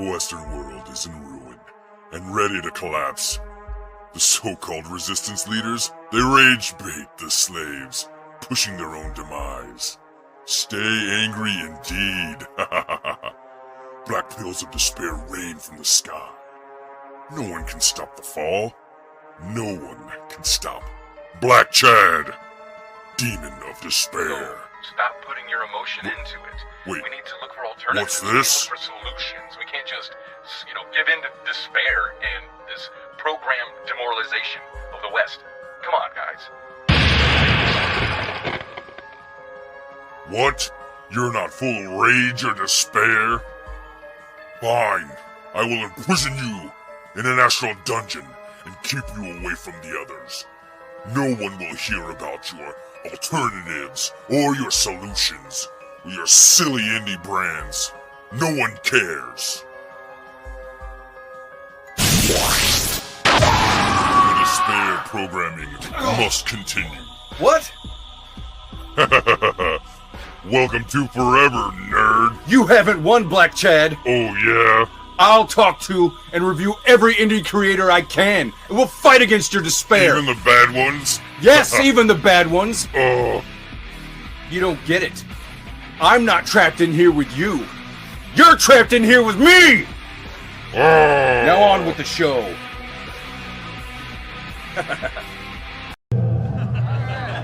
Western world is in ruin and ready to collapse. The so-called resistance leaders, they rage bait the slaves, pushing their own demise. Stay angry indeed. Black pills of despair rain from the sky. No one can stop the fall. No one can stop Black Chad, demon of despair. No, stop putting your emotion into it. Wait, we need to look for alternatives. what's this? Look for solutions. We can't just, give in to despair and this programmed demoralization of the West. Come on, guys. What? You're not full of rage or despair? Fine. I will imprison you in an astral dungeon and keep you away from the others. No one will hear about your alternatives or your solutions or your silly indie brands. No one cares. The despair programming must continue. What? Welcome to Forever, nerd. You haven't won, Black Chad. Oh, yeah? I'll talk to and review every indie creator I can, and we'll fight against your despair. Even the bad ones? Yes, even the bad ones. Oh. You don't get it. I'm not trapped in here with you. You're trapped in here with me! Oh. Now on with the show.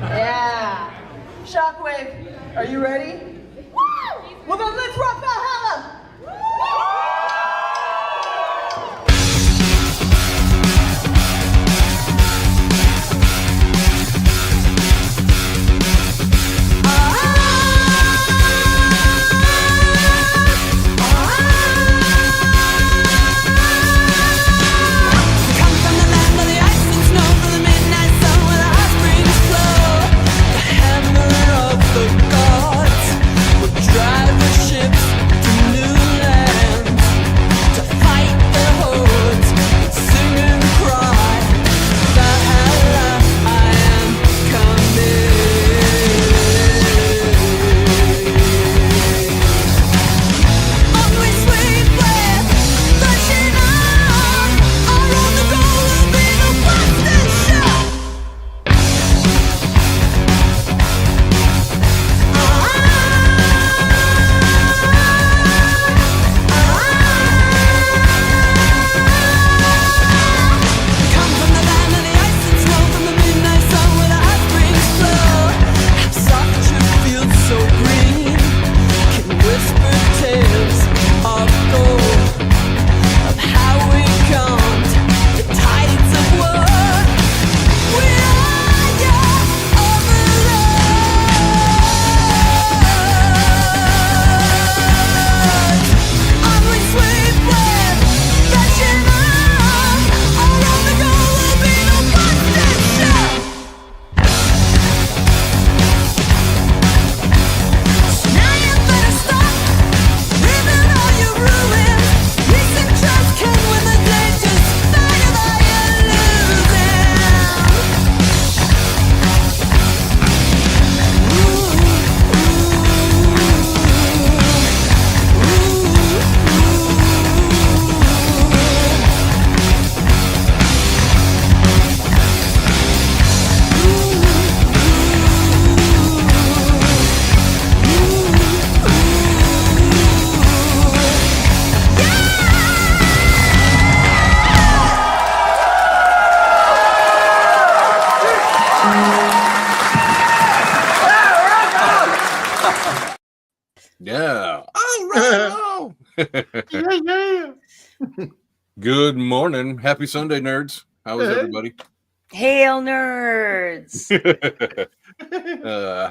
Yeah. Shockwave, are you ready? Woo! Well then let's rock Valhalla! Drive the ships to new lands. Yeah. All right. Yeah. Good morning. Happy Sunday, nerds. How is everybody? Hail, nerds.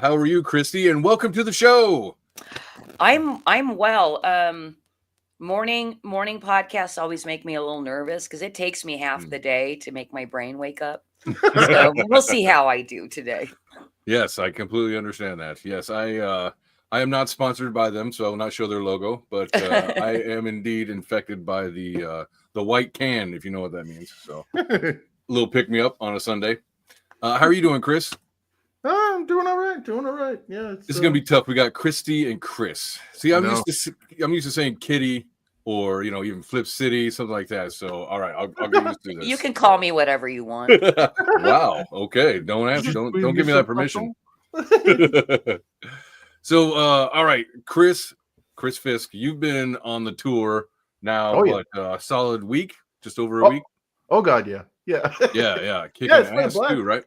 How are you, Christy? And welcome to the show. I'm well. Morning podcasts always make me a little nervous because it takes me half the day to make my brain wake up. So we'll see how I do today. Yes, I completely understand that. Yes, I am not sponsored by them, so I will not show their logo, but I am indeed infected by the white can, if you know what that means. So a little pick me up on a Sunday. How are you doing, Chris? I'm doing all right. Yeah, This is gonna be tough. We got Christy and Chris. See, I'm used to saying Kitty or even Flip City, something like that. So, all right, I'll get used to this. You can call me whatever you want. Wow. Okay. Don't give me that permission. So, all right, Chris Fisk, you've been on the tour now, a solid week, just over a week. Oh God, yeah. Yeah, kicking Yeah, it's been a ass blast. too, right?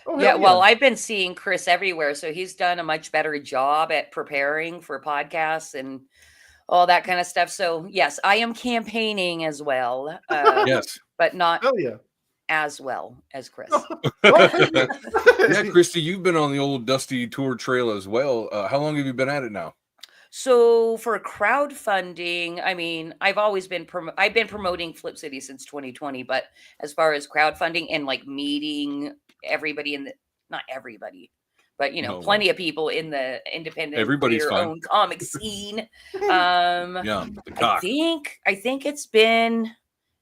Oh, Yeah, hell well, I've been seeing Chris everywhere, so he's done a much better job at preparing for podcasts and all that kind of stuff. So, yes, I am campaigning as well, Yes. but not hell yeah. as well as Chris. Yeah, Christy, you've been on the old Dusty Tour trail as well. How long have you been at it now? So for crowdfunding, I mean, I've been promoting Flip City since 2020, but as far as crowdfunding and like meeting everybody not everybody, but plenty of people in the independent Everybody's fine. creator-owned comic scene. Yeah, the cock. I think it's been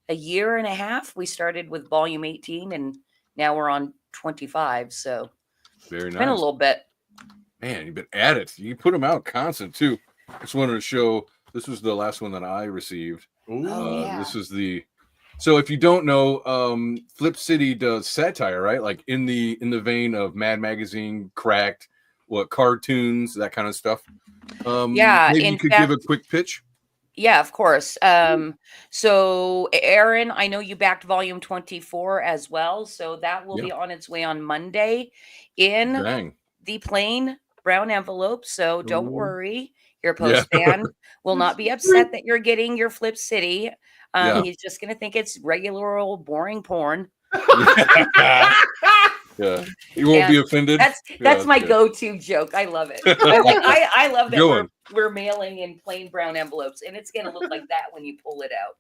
a year and a half. We started with volume 18 and now we're on 25. So very it's nice. been a little bit. Man, you've been at it. You put them out constant too. Just wanted to show. This was the last one that I received. Yeah. This is the. So if you don't know, Flip City does satire, right? Like in the vein of Mad Magazine, Cracked, cartoons, that kind of stuff. Yeah, maybe you could give a quick pitch. Yeah, of course. So Aaron, I know you backed volume 24 as well, so that will be on its way on Monday in the plain brown envelope. So don't worry, your postman will not be upset that you're getting your Flip City. He's just gonna think it's regular old boring porn. Yeah, you won't be offended. That's my go-to joke. I love it. I love that we're mailing in plain brown envelopes, and it's gonna look like that when you pull it out.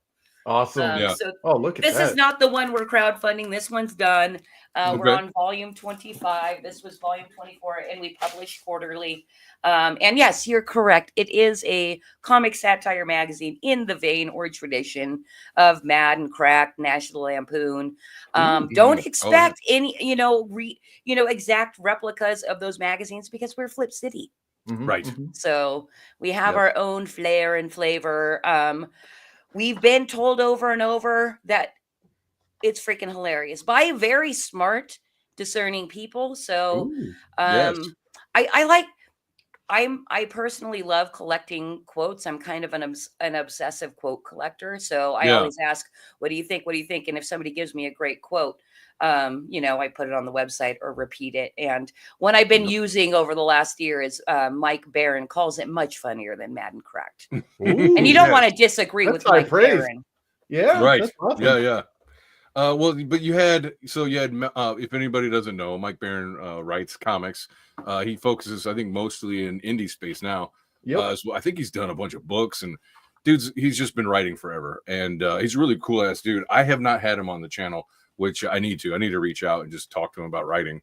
Awesome. So look at this that. is not the one we're crowdfunding. This one's done. We're on volume 25. This was volume 24, and we publish quarterly. And yes, you're correct. It is a comic satire magazine in the vein or tradition of Mad and Cracked, National Lampoon. Don't expect any, exact replicas of those magazines because we're Flip City. Right. So we have our own flair and flavor. We've been told over and over that it's freaking hilarious by very smart, discerning people. So I personally love collecting quotes. I'm kind of an obsessive quote collector. So I always ask, what do you think? What do you think? And if somebody gives me a great quote, I put it on the website or repeat it. And one I've been using over the last year is Mike Barron calls it much funnier than Mad and Cracked. And you don't want to disagree with Mike Barron. Yeah. Right. Awesome. Yeah. Well, but you had, if anybody doesn't know, Mike Barron writes comics. He focuses, I think, mostly in indie space now. So I think he's done a bunch of books, and he's just been writing forever. And he's a really cool ass dude. I have not had him on the channel, which I need to reach out and just talk to him about writing.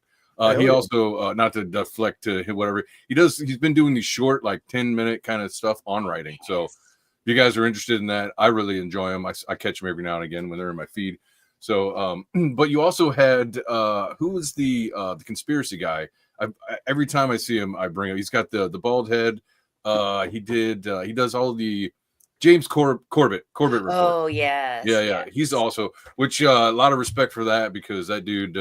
He also, not to deflect to whatever he's been doing these short, like 10-minute kind of stuff on writing. So if you guys are interested in that, I really enjoy them. I catch them every now and again when they're in my feed. So, but you also had, who was the conspiracy guy? Every time I see him, I bring him. He's got the bald head. He does all the James Corbett report. Oh yes. Yeah. He's also, which a lot of respect for that, because that dude,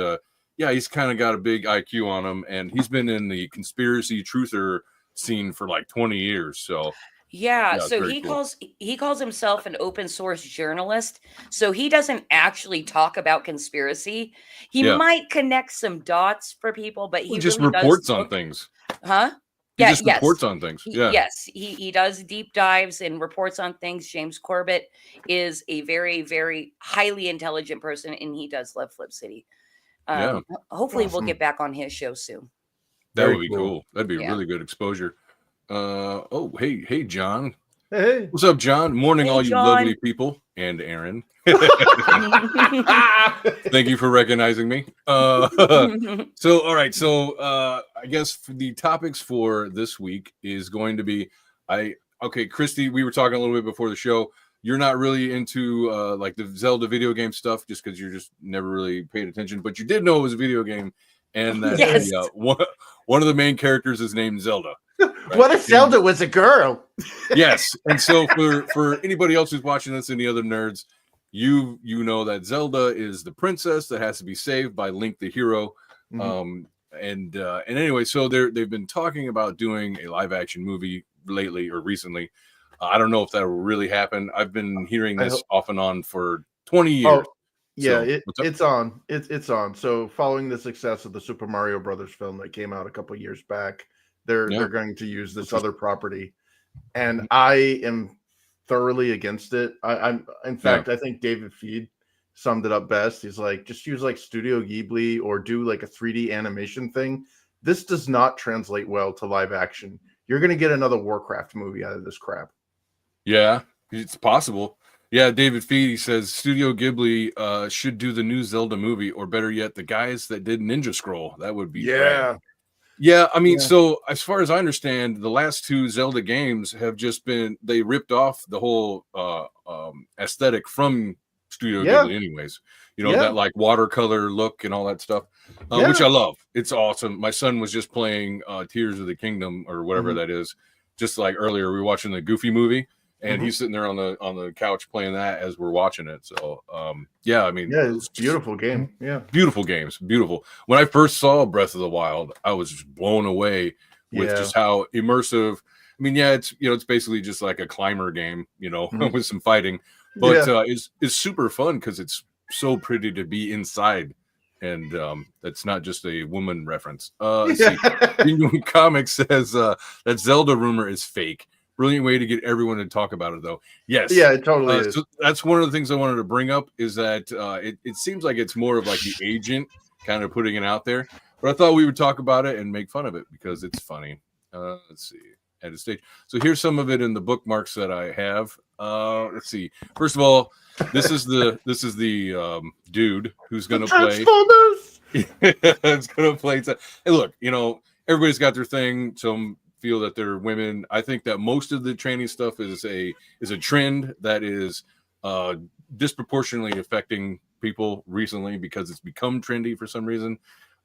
he's kind of got a big IQ on him, and he's been in the conspiracy truther scene for like 20 years. So so he calls himself an open source journalist. So he doesn't actually talk about conspiracy. He might connect some dots for people, but he just really reports on things. Huh? He just reports on things. Yes, he does deep dives and reports on things. James Corbett is a very, very highly intelligent person, and he does love Flip City. Hopefully we'll get back on his show soon. That would be cool. That'd be really good exposure. Hey, John. Hey. What's up, John? Morning, all you John. lovely people, and Aaron. Thank you for recognizing me. So, all right. So, I guess for the topics for this week is going to be, Christy, we were talking a little bit before the show. You're not really into like the Zelda video game stuff, just because you're just never really paid attention, but you did know it was a video game. and that Yes. one of the main characters is named Zelda. What if Zelda was a girl? Yes, and so for anybody else who's watching this, any other nerds, you know that Zelda is the princess that has to be saved by Link the hero. Mhm. And anyway, so they've been talking about doing a live action movie lately or recently. I don't know if that will really happen. I've been hearing I this hope- off and on for 20 years. Oh, yeah, So, what's up? it's on. It's on. So following the success of the Super Mario Brothers film that came out a couple years back, they're going to use this other property, and I am thoroughly against it. I'm in fact, I think David Feed summed it up best. He's like, just use like Studio Ghibli or do like a 3D animation thing. This does not translate well to live action. You're going to get another Warcraft movie out of this crap. Yeah, it's possible. Yeah, David Feed, he says Studio Ghibli should do the new Zelda movie, or better yet, the guys that did Ninja Scroll. That would be rad. Yeah, I mean, so as far as I understand, the last two Zelda games have just been, they ripped off the whole aesthetic from Studio Ghibli anyways. You know, that like watercolor look and all that stuff, which I love. It's awesome. My son was just playing Tears of the Kingdom or whatever that is. Just like earlier, we were watching the Goofy movie, and he's sitting there on the couch playing that as we're watching it. So yeah, I mean, it's a beautiful game. Yeah, beautiful games, beautiful. When I first saw Breath of the Wild, I was just blown away with just how immersive. I mean, yeah, it's it's basically just like a climber game, with some fighting, but it's super fun because it's so pretty to be inside. And that's not just a woman reference. Let's see. Penguin Comics says that Zelda rumor is fake. Brilliant way to get everyone to talk about it, though. Yes. Yeah, it totally is. So that's one of the things I wanted to bring up is that it seems like it's more of like the agent kind of putting it out there. But I thought we would talk about it and make fun of it because it's funny. Let's see. At a stage. So here's some of it in the bookmarks that I have. Let's see. First of all, this is the dude who's going to play. It's going to play. Hey, look, everybody's got their thing. Some feel that they're women. I think that most of the training stuff is a trend that is disproportionately affecting people recently because it's become trendy for some reason.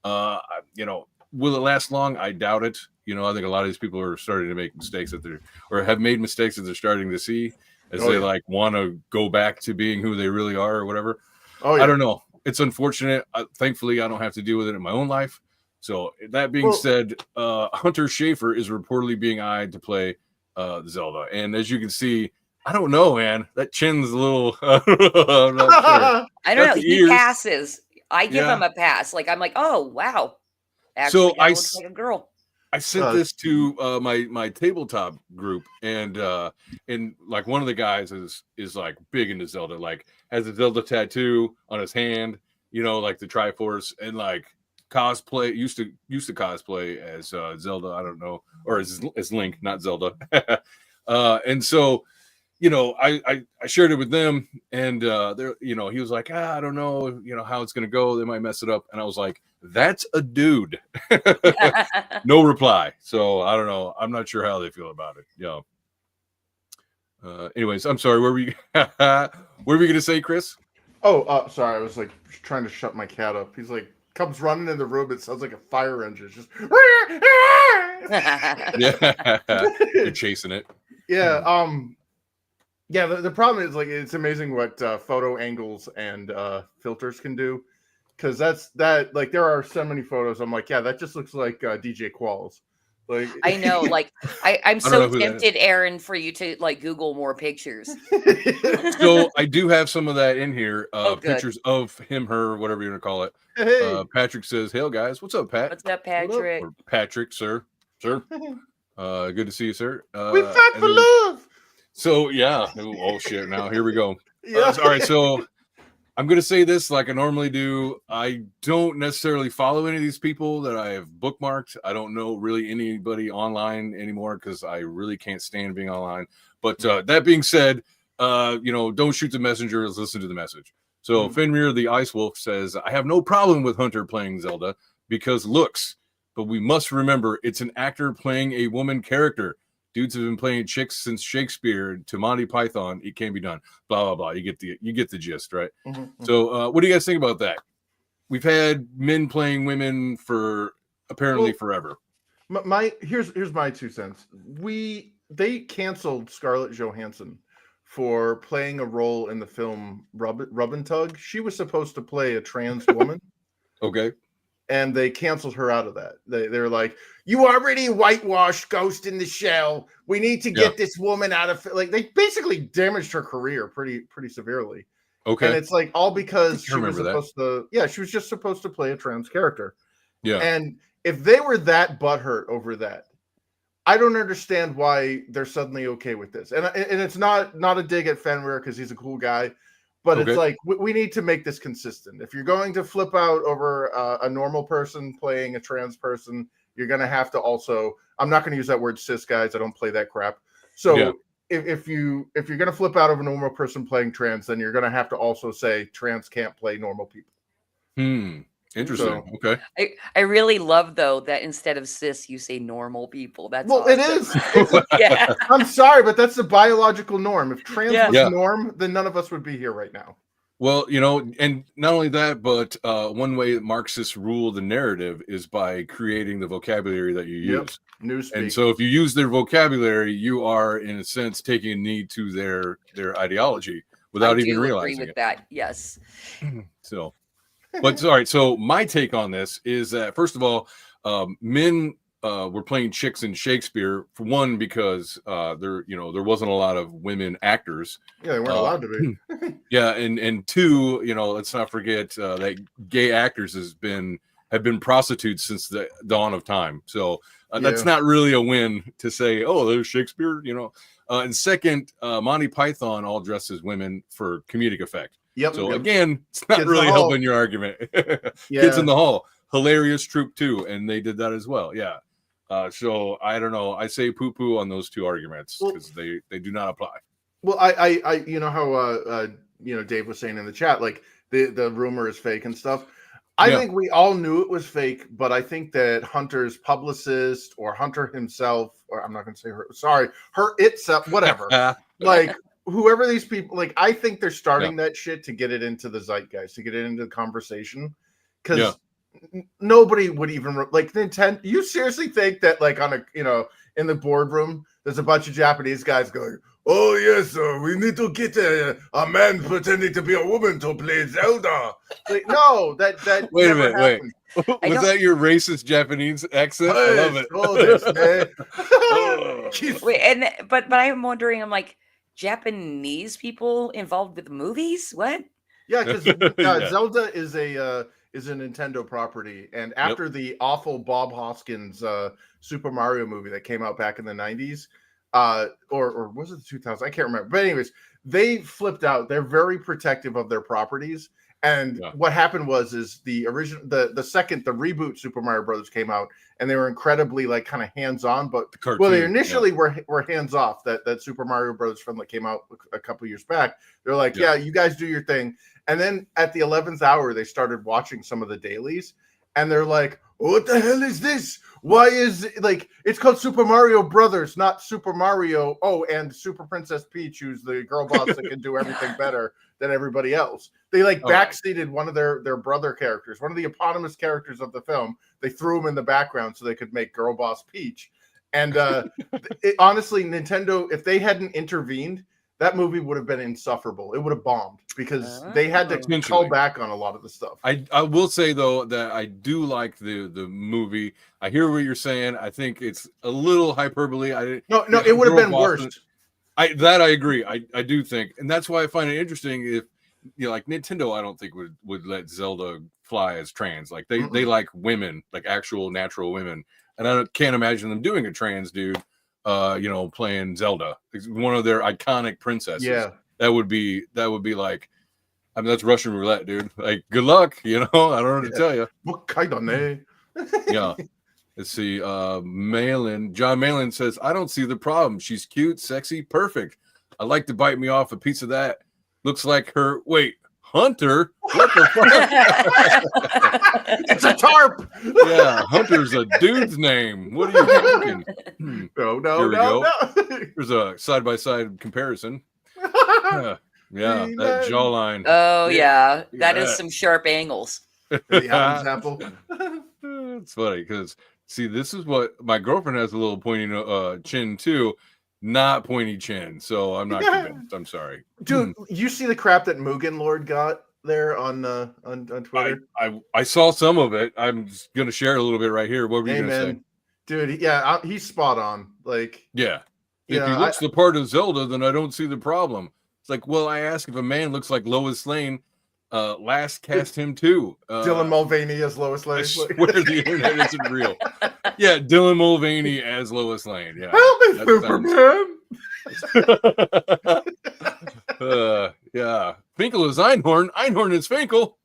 Will it last long? I doubt it. I think a lot of these people are starting to make mistakes have made mistakes that they're starting to see as they like want to go back to being who they really are or whatever. I don't know. It's unfortunate. Thankfully, I don't have to deal with it in my own life. So that being said, Hunter Schafer is reportedly being eyed to play Zelda. And as you can see, I don't know, man. That chin's a little. I'm not sure. I don't know. He passes. I give him a pass. Like I'm like, oh wow. Actually, that looks like a girl. I sent this to my tabletop group, and like one of the guys is like big into Zelda, like has a Zelda tattoo on his hand, like the Triforce, and like cosplay used to cosplay as Zelda. I don't know, or as Link, not Zelda. And so, I shared it with them, and they're he was like, I don't know, how it's gonna go. They might mess it up, and I was like, that's a dude. No reply. So I don't know. I'm not sure how they feel about it. Yeah. Anyways, I'm sorry. What were we gonna say, Chris? Oh, sorry. I was like trying to shut my cat up. He's like comes running in the room. It sounds like a fire engine. It's just yeah. You're chasing it. Yeah. Yeah. The problem is like it's amazing what photo angles and filters can do. Because that like there are so many photos. I'm like, yeah, that just looks like DJ Qualls. Like I know, like I'm so tempted, Aaron, for you to like Google more pictures. So I do have some of that in here. Pictures of him, her, whatever you're gonna call it. Hey. Patrick says, "Hail guys, what's up, Pat? What's up, Patrick? Or Patrick, sir. Good to see you, sir. We fight for love. So yeah. Oh shit! Now here we go. Yeah. All right, so. I'm going to say this like I normally do. I don't necessarily follow any of these people that I have bookmarked. I don't know really anybody online anymore because I really can't stand being online. But that being said, don't shoot the messenger. Let's listen to the message. So Fenrir the Ice Wolf says, I have no problem with Hunter playing Zelda because looks, but we must remember it's an actor playing a woman character. Dudes have been playing chicks since Shakespeare to Monty Python. It can be done. Blah blah blah. You get the gist, right? So, what do you guys think about that? we've had men playing women for apparently forever. Here's my 2 cents. They canceled Scarlett Johansson for playing a role in the film Rub and Tug. She was supposed to play a trans woman. Okay. And they canceled her out of that. They're like, you already whitewashed Ghost in the Shell. We need to get this woman out of like they basically damaged her career pretty severely. Okay. And it's like all because she was supposed to she was just supposed to play a trans character. Yeah. And if they were that butthurt over that, I don't understand why they're suddenly okay with this. And it's not a dig at Fenrir because he's a cool guy. But it's like, we need to make this consistent. If you're going to flip out over a normal person playing a trans person, you're going to have to also, I'm not going to use that word cis, guys. I don't play that crap. So if you're going to flip out of a normal person playing trans, then you're going to have to also say trans can't play normal people. Interesting. Okay. I really love though that instead of cis, you say normal people. That's well, awesome. it is. Yeah. I'm sorry, but that's the biological norm. If trans was norm, then none of us would be here right now. Well, and not only that, but one way that Marxists rule the narrative is by creating the vocabulary that you use. Newspeak. And so if you use their vocabulary, you are, in a sense, taking a knee to their ideology without even realizing agree with it. that. Yes. So, but all right. So my take on this is that, first of all, men were playing chicks in Shakespeare, for one, because there wasn't a lot of women actors. Yeah, they weren't allowed to be. Yeah, and two, let's not forget that gay actors have been prostitutes since the dawn of time. So that's not really a win to say, oh, there's Shakespeare, And second, Monty Python all dressed as women for comedic effect. Yep. So again, it's not really helping your argument. Kids in the Hall, hilarious troupe too, and they did that as well. Yeah. So I don't know. I say poo-poo on those two arguments because they do not apply. Well, I how Dave was saying in the chat, like the rumor is fake and stuff. I think we all knew it was fake, but I think that Hunter's publicist or Hunter himself, or I'm not going to say her itself, whatever, like whoever these people, like I think they're starting that shit to get it into the zeitgeist, to get it into the conversation, because nobody would even like Nintendo. You seriously think that like on a in the boardroom there's a bunch of Japanese guys going, oh yes, we need to get a man pretending to be a woman to play Zelda. Like, no, that wait a minute, happened. Wait. Was that your racist Japanese accent? I love it. Wait, but I'm wondering, I'm like, Japanese people involved with movies? What? Yeah, because Zelda is a Nintendo property, and after the awful Bob Hoskins Super Mario movie that came out back in the 90s, or was it the 2000s? I can't remember. But anyways, they flipped out. They're very protective of their properties. And what happened was the reboot Super Mario Brothers came out, and they were incredibly like kind of hands-on, but they initially were hands-off. That Super Mario Brothers film that came out a couple years back, they're like, yeah, you guys do your thing. And then at the 11th hour, they started watching some of the dailies, and they're like, what the hell is this? Why is it like it's called Super Mario Brothers, not Super Mario? Oh, and Super Princess Peach, who's the girl boss that can do everything better than everybody else. They like backseated one of their brother characters, one of the eponymous characters of the film. They threw him in the background so they could make Girl Boss Peach. And honestly, Nintendo, if they hadn't intervened, that movie would have been insufferable. It would have bombed because they had to call back on a lot of the stuff. I will say though that I do like the movie. I hear what you're saying. I think it's a little hyperbole. No, it would have been worse. I agree. I do think, and that's why I find it interesting. If like Nintendo, I don't think would let Zelda fly as trans. Like they like women, like actual natural women, and I can't imagine them doing a trans dude. Playing Zelda, one of their iconic princesses. Yeah, that would be like, I mean, that's Russian roulette, dude. Like, good luck. I don't know what to tell you. Yeah. Let's see. John Malin says, I don't see the problem. She's cute, sexy, perfect. I'd like to bite me off a piece of that. Looks like her. Wait, Hunter? What the fuck? It's a tarp. Yeah, Hunter's a dude's name. What are you thinking? No. There's a side-by-side comparison. Yeah, that jawline. Oh, yeah. That is some sharp angles. The Adam's apple. It's funny because see, this is what my girlfriend has a little pointy chin too, not pointy chin. So I'm not convinced. I'm sorry, Dude. You see the crap that Mugen Lord got there on Twitter? I saw some of it. I'm just gonna share a little bit right here. What were you gonna say, dude? Yeah, he's spot on. Like, yeah, if he looks the part of Zelda, then I don't see the problem. It's like, well, I ask if a man looks like Lois Lane. Last cast him too. Dylan Mulvaney as Lois Lane. I swear the internet isn't real. Yeah, Dylan Mulvaney as Lois Lane. Yeah, help me, Superman. Yeah. Finkel is Einhorn. Einhorn is Finkel.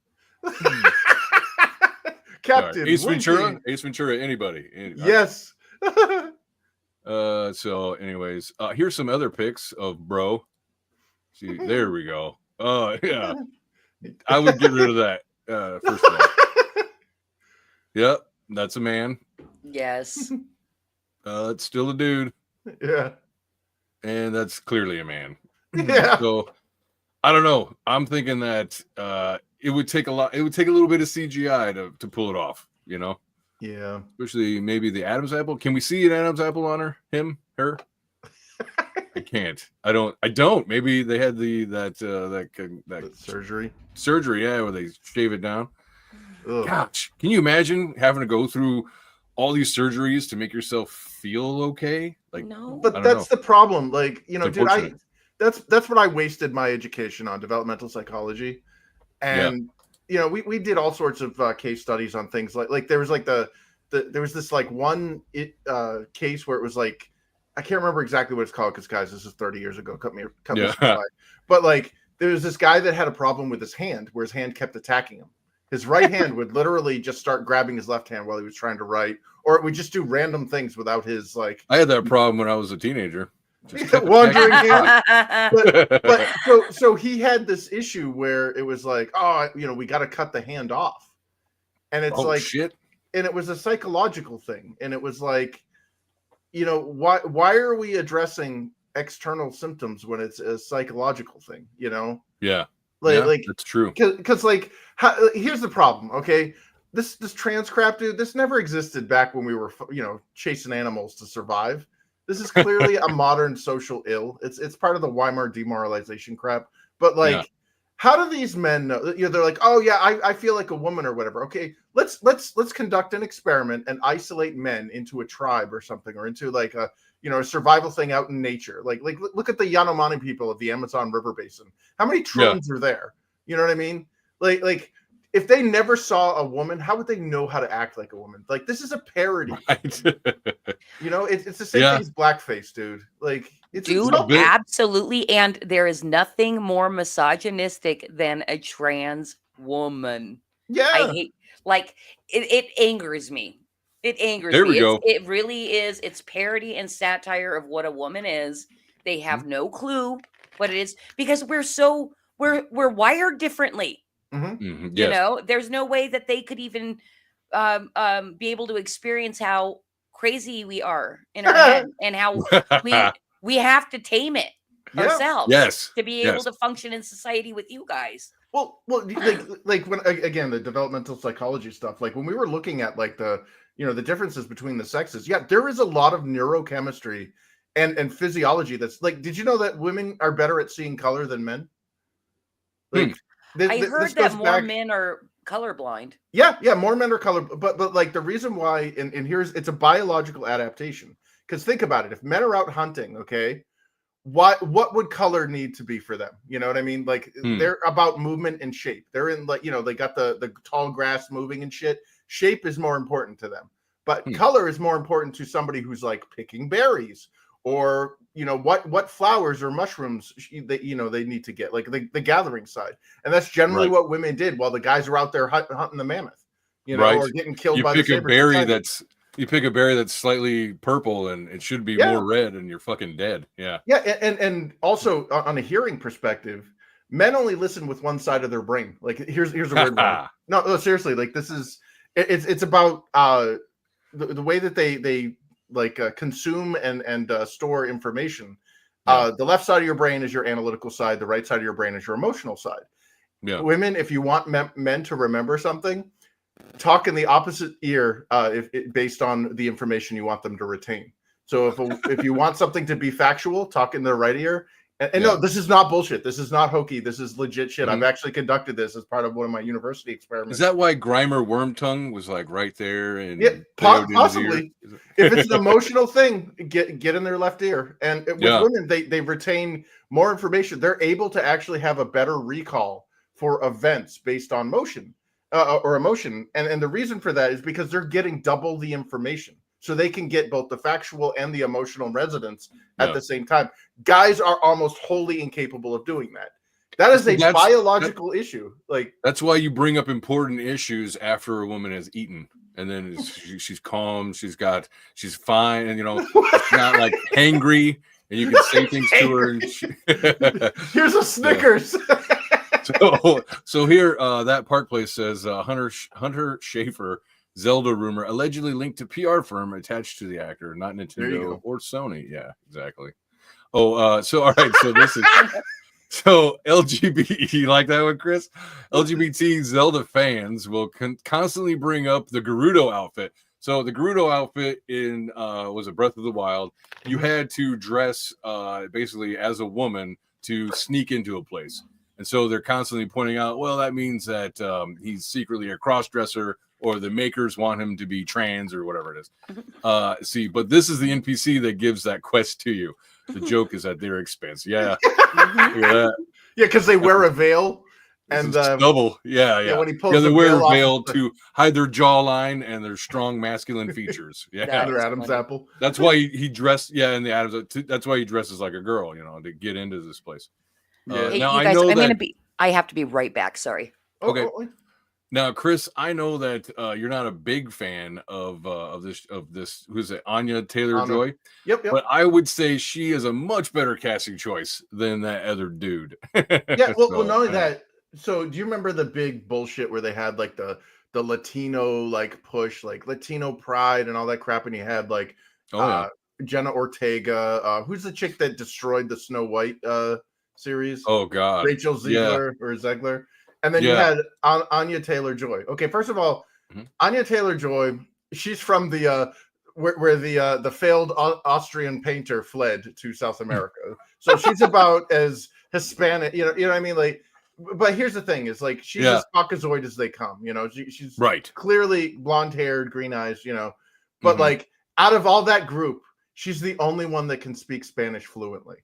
Captain Ace Ventura. Ace Ventura. Anybody? Yes. So, anyways, here's some other pics of bro. See, there we go. Oh, yeah. I would get rid of that. First of all. Yep, that's a man. Yes. It's still a dude. Yeah. And that's clearly a man. Yeah. So I don't know. I'm thinking that it would take a little bit of CGI to pull it off, you know? Yeah. Especially maybe the Adam's apple. Can we see an Adam's apple on her? Her? I can't. I don't. Maybe they had that surgery, yeah, where they shave it down. Ugh. Gosh, can you imagine having to go through all these surgeries to make yourself feel okay? Like, no. But that's the problem. Like, you know, dude, that's what I wasted my education on, developmental psychology, and you know, we did all sorts of case studies on things like there was like there was this like one case where it was like, I can't remember exactly what it's called because, guys, this is 30 years ago. Cut me but like there was this guy that had a problem with his hand where his hand kept attacking him. His right hand would literally just start grabbing his left hand while he was trying to write, or it would just do random things without his like. I had that problem when I was a teenager. Wandering hand. but so he had this issue where it was like, oh, you know, we got to cut the hand off, and it's like shit. And it was a psychological thing, and it was like, you know, why are we addressing external symptoms when it's a psychological thing, you know? Yeah. Like that's true. Because like, here's the problem. Okay. This trans crap, dude, this never existed back when we were, you know, chasing animals to survive. This is clearly a modern social ill. It's part of the Weimar demoralization crap. But like, how do these men know? You know, they're like, oh yeah, I feel like a woman or whatever. Okay, let's conduct an experiment and isolate men into a tribe or something, or into like a, you know, a survival thing out in nature. Like look at the Yanomami people of the Amazon River Basin. How many trones are there? You know what I mean? Like if they never saw a woman, how would they know how to act like a woman? Like, this is a parody. Right. You know, it's the same thing as blackface, dude. Like, dude, absolutely. And there is nothing more misogynistic than a trans woman. Yeah. I hate, like, it angers me. It angers me. We go. It really is. It's parody and satire of what a woman is. They have no clue what it is because we're wired differently. Mm-hmm. You know, there's no way that they could even be able to experience how crazy we are in our head and how we have to tame it ourselves to be able to function in society with you guys. Well, like when again the developmental psychology stuff, like when we were looking at like the, you know, the differences between the sexes, there is a lot of neurochemistry and physiology that's like, did you know that women are better at seeing color than men? Like I heard that more men are colorblind. Yeah, more men are color, but like the reason why, and it's a biological adaptation. Because think about it, if men are out hunting, okay, what would color need to be for them? You know what I mean? Like they're about movement and shape. They're in, like, you know, they got the tall grass moving and shit. Shape is more important to them, but color is more important to somebody who's like picking berries, or, you know, what flowers or mushrooms that, you know, they need to get, like the gathering side. And that's generally what women did while the guys are out there hunting the mammoth, you know, or getting killed by the saber. You pick a berry that's slightly purple and it should be more red, and you're fucking dead. Yeah. And also on a hearing perspective, men only listen with one side of their brain. Like here's a weird one. No, seriously, like it's about the way that they like consume and store information. The left side of your brain is your analytical side. The right side of your brain is your emotional side. Yeah. Women, if you want men to remember something, talk in the opposite ear based on the information you want them to retain. So if you want something to be factual, talk in their right ear. And no, this is not bullshit. This is not hokey. This is legit shit. I've actually conducted this as part of one of my university experiments. Is that why Grimer Wormtongue was like right there? And yeah, possibly. If it's an emotional thing, get in their left ear. And with women, they retain more information. They're able to actually have a better recall for events based on motion or emotion. And the reason for that is because they're getting double the information. So they can get both the factual and the emotional resonance at the same time. Guys are almost wholly incapable of doing that. That is a biological issue. Like that's why you bring up important issues after a woman has eaten, and then she's calm, she's fine, and she's not like hangry, and you can say things to her. And here's a Snickers. So here, that Park Place says Hunter Schafer. Zelda rumor allegedly linked to PR firm attached to the actor, not Nintendo or Sony. Yeah, exactly. So all right, so this is so LGBT. You like that one, Chris? LGBT Zelda fans will constantly bring up the Gerudo outfit. So the Gerudo outfit in was a Breath of the Wild. You had to dress basically as a woman to sneak into a place, and so they're constantly pointing out, well, that means that he's secretly a cross-dresser, or the makers want him to be trans or whatever it is. See, but this is the NPC that gives that quest to you. The joke is at their expense. Yeah. Yeah, because they wear a veil. And double. Yeah. When he pulls they wear a veil to hide their jawline and their strong masculine features. Yeah. Their Adam's apple. That's why he dressed, in the Adam's. That's why he dresses like a girl, to get into this place. Hey, now you guys, I have to be right back. Sorry. Okay. Now, Chris, I know that you're not a big fan of this. Who's it? Anya Taylor-Joy. Yep. But I would say she is a much better casting choice than that other dude. Yeah. Well, not only that. So, do you remember the big bullshit where they had like the Latino push, like Latino pride and all that crap, and you had like Jenna Ortega. Who's the chick that destroyed the Snow White series? Oh God, Rachel Ziegler or Zegler. And then you had Anya Taylor-Joy. Okay, first of all, Anya Taylor-Joy, she's from the where the failed Austrian painter fled to South America. So she's about as Hispanic, you know what I mean? Like, but here's the thing: is like she's as Caucasoid as they come. She's clearly blonde-haired, green eyes. But like out of all that group, she's the only one that can speak Spanish fluently.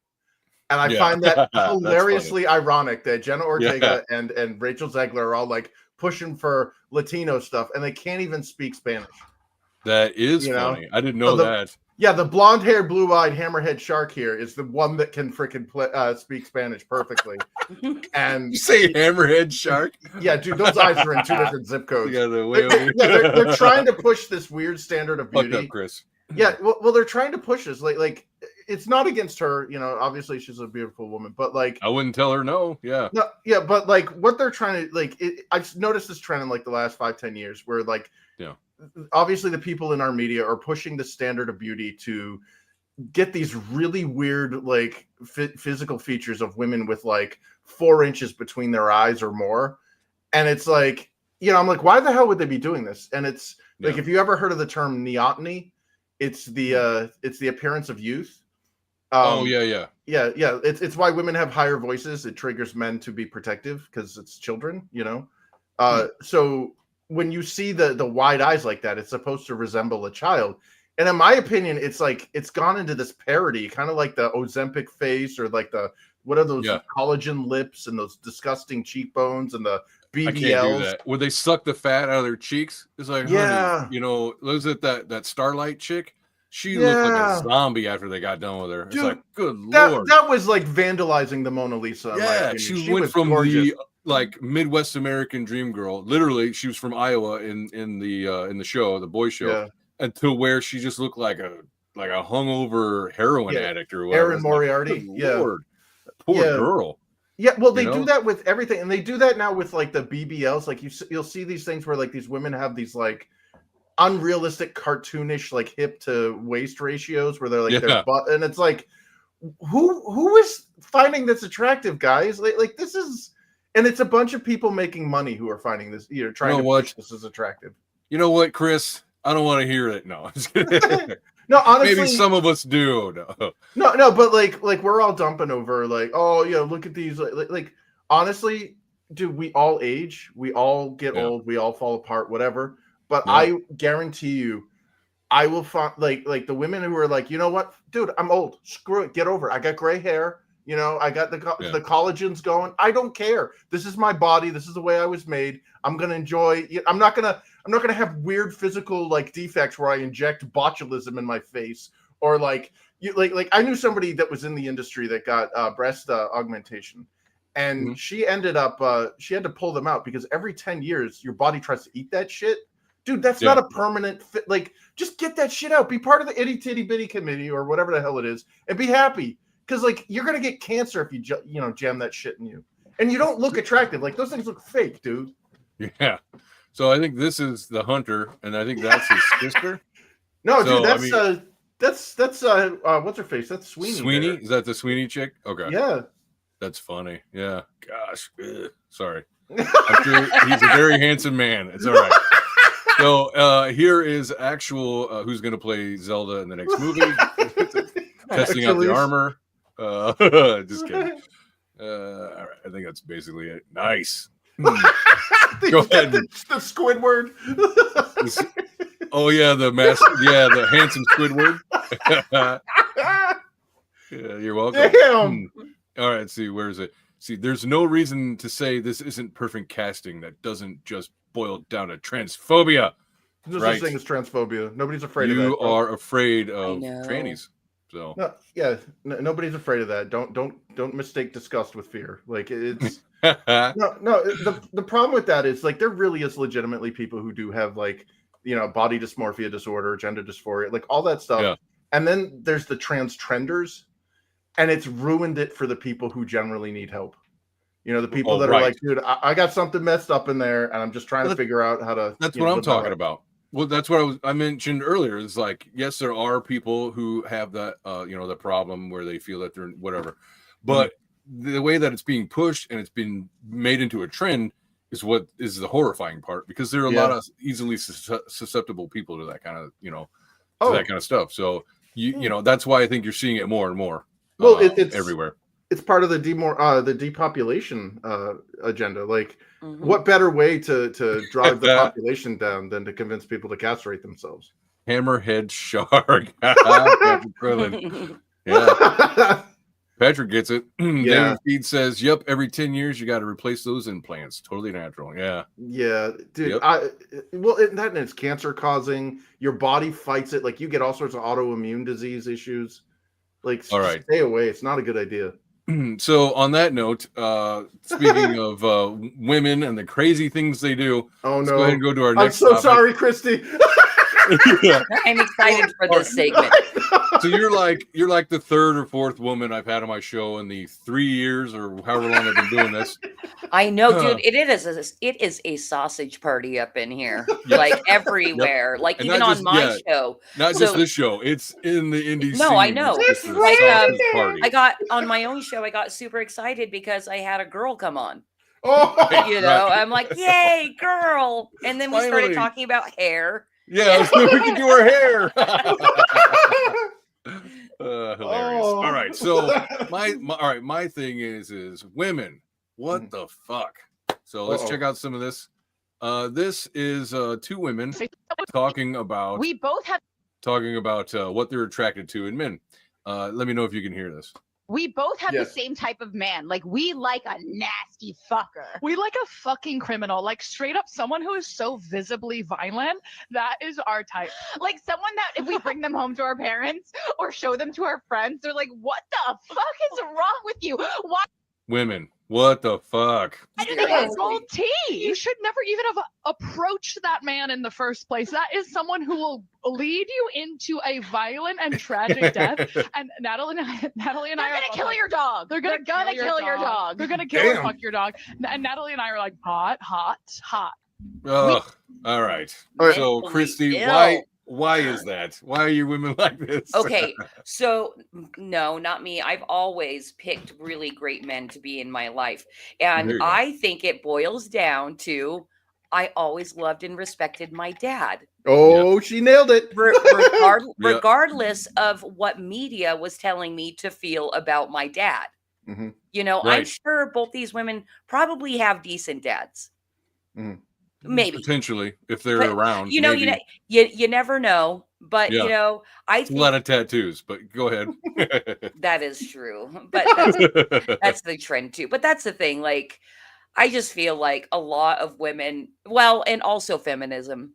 And I find that hilariously ironic that Jenna Ortega and Rachel Zegler are all like pushing for Latino stuff, and they can't even speak Spanish. That is funny. I didn't know that. Yeah, the blonde-haired, blue-eyed hammerhead shark here is the one that can freaking speak Spanish perfectly. And you say hammerhead shark? Yeah, dude, those eyes are in two different zip codes. They're trying to push this weird standard of beauty. Fuck up, Chris. Yeah, well, they're trying to push us. Like it's not against her, obviously she's a beautiful woman, but like I wouldn't tell her no. Yeah. No, yeah, but like what they're trying to I've noticed this trend in like the last 5-10 years where obviously the people in our media are pushing the standard of beauty to get these really weird like physical features of women with like 4 inches between their eyes or more. And it's like, I'm like, why the hell would they be doing this? And it's like, if you ever heard of the term neoteny, it's the appearance of youth. Yeah. It's why women have higher voices. It triggers men to be protective because it's children, So when you see the wide eyes like that, it's supposed to resemble a child. And in my opinion, it's like it's gone into this parody, kind of like the Ozempic face or like what are those collagen lips and those disgusting cheekbones and the BBLs. I can't do that. Where they suck the fat out of their cheeks. It's like, honey, was it that Starlight chick? She looked like a zombie after they got done with her. It's like, good Lord. That was like vandalizing the Mona Lisa. Yeah, she went from gorgeous. The like Midwest American dream girl. Literally, she was from Iowa in the show, the boy show, until where she just looked like a hungover heroin addict or whatever. Erin Moriarty. Lord, poor girl. Yeah, well, they do that with everything, and they do that now with like the BBLs. Like you'll see these things where like these women have these like unrealistic, cartoonish, like hip to waist ratios where they're like their butt, and it's like, who is finding this attractive, guys? Like this is, And it's a bunch of people making money who are finding this, trying to push this as attractive. You know what, Chris? I don't want to hear it. No, I'm just kidding. No, honestly, maybe some of us do. No, but like we're all dumping over like, oh yeah, look at these. Like honestly, dude, we all age, we all get old, we all fall apart, whatever. But I guarantee you, I will find like the women who are like, you know what, dude, I'm old. Screw it, get over it. I got gray hair. I got the collagens going. I don't care. This is my body. This is the way I was made. I'm gonna enjoy. I'm not gonna have weird physical like defects where I inject botulism in my face or like I knew somebody that was in the industry that got breast augmentation, and she ended up she had to pull them out because every 10 years your body tries to eat that shit. Dude, that's not a permanent fit. Like, just get that shit out. Be part of the itty titty bitty committee or whatever the hell it is, and be happy. Because like you're gonna get cancer if you jam that shit in you, and you don't look attractive. Like those things look fake, dude. Yeah. So I think this is the hunter, and I think that's his sister. No, so, dude, that's what's her face? That's Sweeney. Sweeney? There. Is that the Sweeney chick? Okay. Yeah. That's funny. Yeah. Gosh. Sorry. I'm sure he's a very handsome man. It's all right. So here is actual who's gonna play Zelda in the next movie. Testing out the armor. Just kidding. All right, I think that's basically it. Nice. Go ahead. The Squidward. Oh yeah, the the handsome Squidward. Yeah, you're welcome. Damn. All right, see, where is it? See, there's no reason to say this isn't perfect casting that doesn't just boil down to transphobia. There's no such thing as transphobia. Nobody's afraid of that. You are afraid of trannies. So nobody's afraid of that. Don't mistake disgust with fear. Like it's the problem with that is like there really is legitimately people who do have like body dysmorphia disorder, gender dysphoria, like all that stuff. Yeah. And then there's the trans trenders, and it's ruined it for the people who generally need help. The people that are like, dude, I got something messed up in there, and I'm just trying to figure out how to. That's what I'm talking about. Well, that's what I mentioned earlier. Is like, yes, there are people who have that, the problem where they feel that they're whatever, but the way that it's being pushed and it's been made into a trend is what is the horrifying part, because there are a lot of easily susceptible people to that kind of, to that kind of stuff. So that's why I think you're seeing it more and more. Well, it's everywhere. It's part of the depopulation agenda. Like, what better way to drive the population down than to convince people to castrate themselves? Hammerhead shark. Patrick Quillen. Yeah. Patrick gets it. David Feed says, "Yep, every 10 years you got to replace those implants. Totally natural." Yeah. Yeah, dude. Yep. That it's cancer causing. Your body fights it. Like you get all sorts of autoimmune disease issues. Like, stay away. It's not a good idea. So on that note, speaking of women and the crazy things they do, let's go ahead and go to our next topic. Sorry, Christy. I'm excited for this segment. So you're like the third or fourth woman I've had on my show in the 3 years or however long I've been doing this. I know, dude. It is a sausage party up in here, like everywhere, like and even on my show. Not just this show; it's in the indie scene. No, I know. It's like, I got on my own show. I got super excited because I had a girl come on. I'm like, yay, girl! And then we started talking about hair. Yeah, so we can do her hair. Hilarious. All right, so my thing is women. What the fuck? So let's check out some of this. This is two women talking about what they're attracted to in men. Let me know if you can hear this. We both have the same type of man. Like, we like a nasty fucker. We like a fucking criminal. Like, straight up someone who is so visibly violent. That is our type. Like, someone that if we bring them home to our parents or show them to our friends, they're like, what the fuck is wrong with you? Why? Women, what the fuck? I didn't get small tea. You should never even have approached that man in the first place. That is someone who will lead you into a violent and tragic death. And Natalie and I are gonna kill your dog. They're gonna kill your dog. They're gonna kill and fuck your dog. And Natalie and I are like, hot. All right. So Christy, Why is that? Why are you women like this? Okay, so no, not me. I've always picked really great men to be in my life. And There you go. I think it boils down to I always loved and respected my dad. Oh, she nailed it. Yeah. Regardless of what media was telling me to feel about my dad. Mhm. You know, I'm Right. sure both these women probably have decent dads. Mhm. Maybe. Potentially, if they're But around, you know, maybe. you never know. But Yeah. you know, I It's a lot think of tattoos, but go ahead. that is true. But that's the trend too. But that's the thing. Like, I just feel like a lot of women, well, and also feminism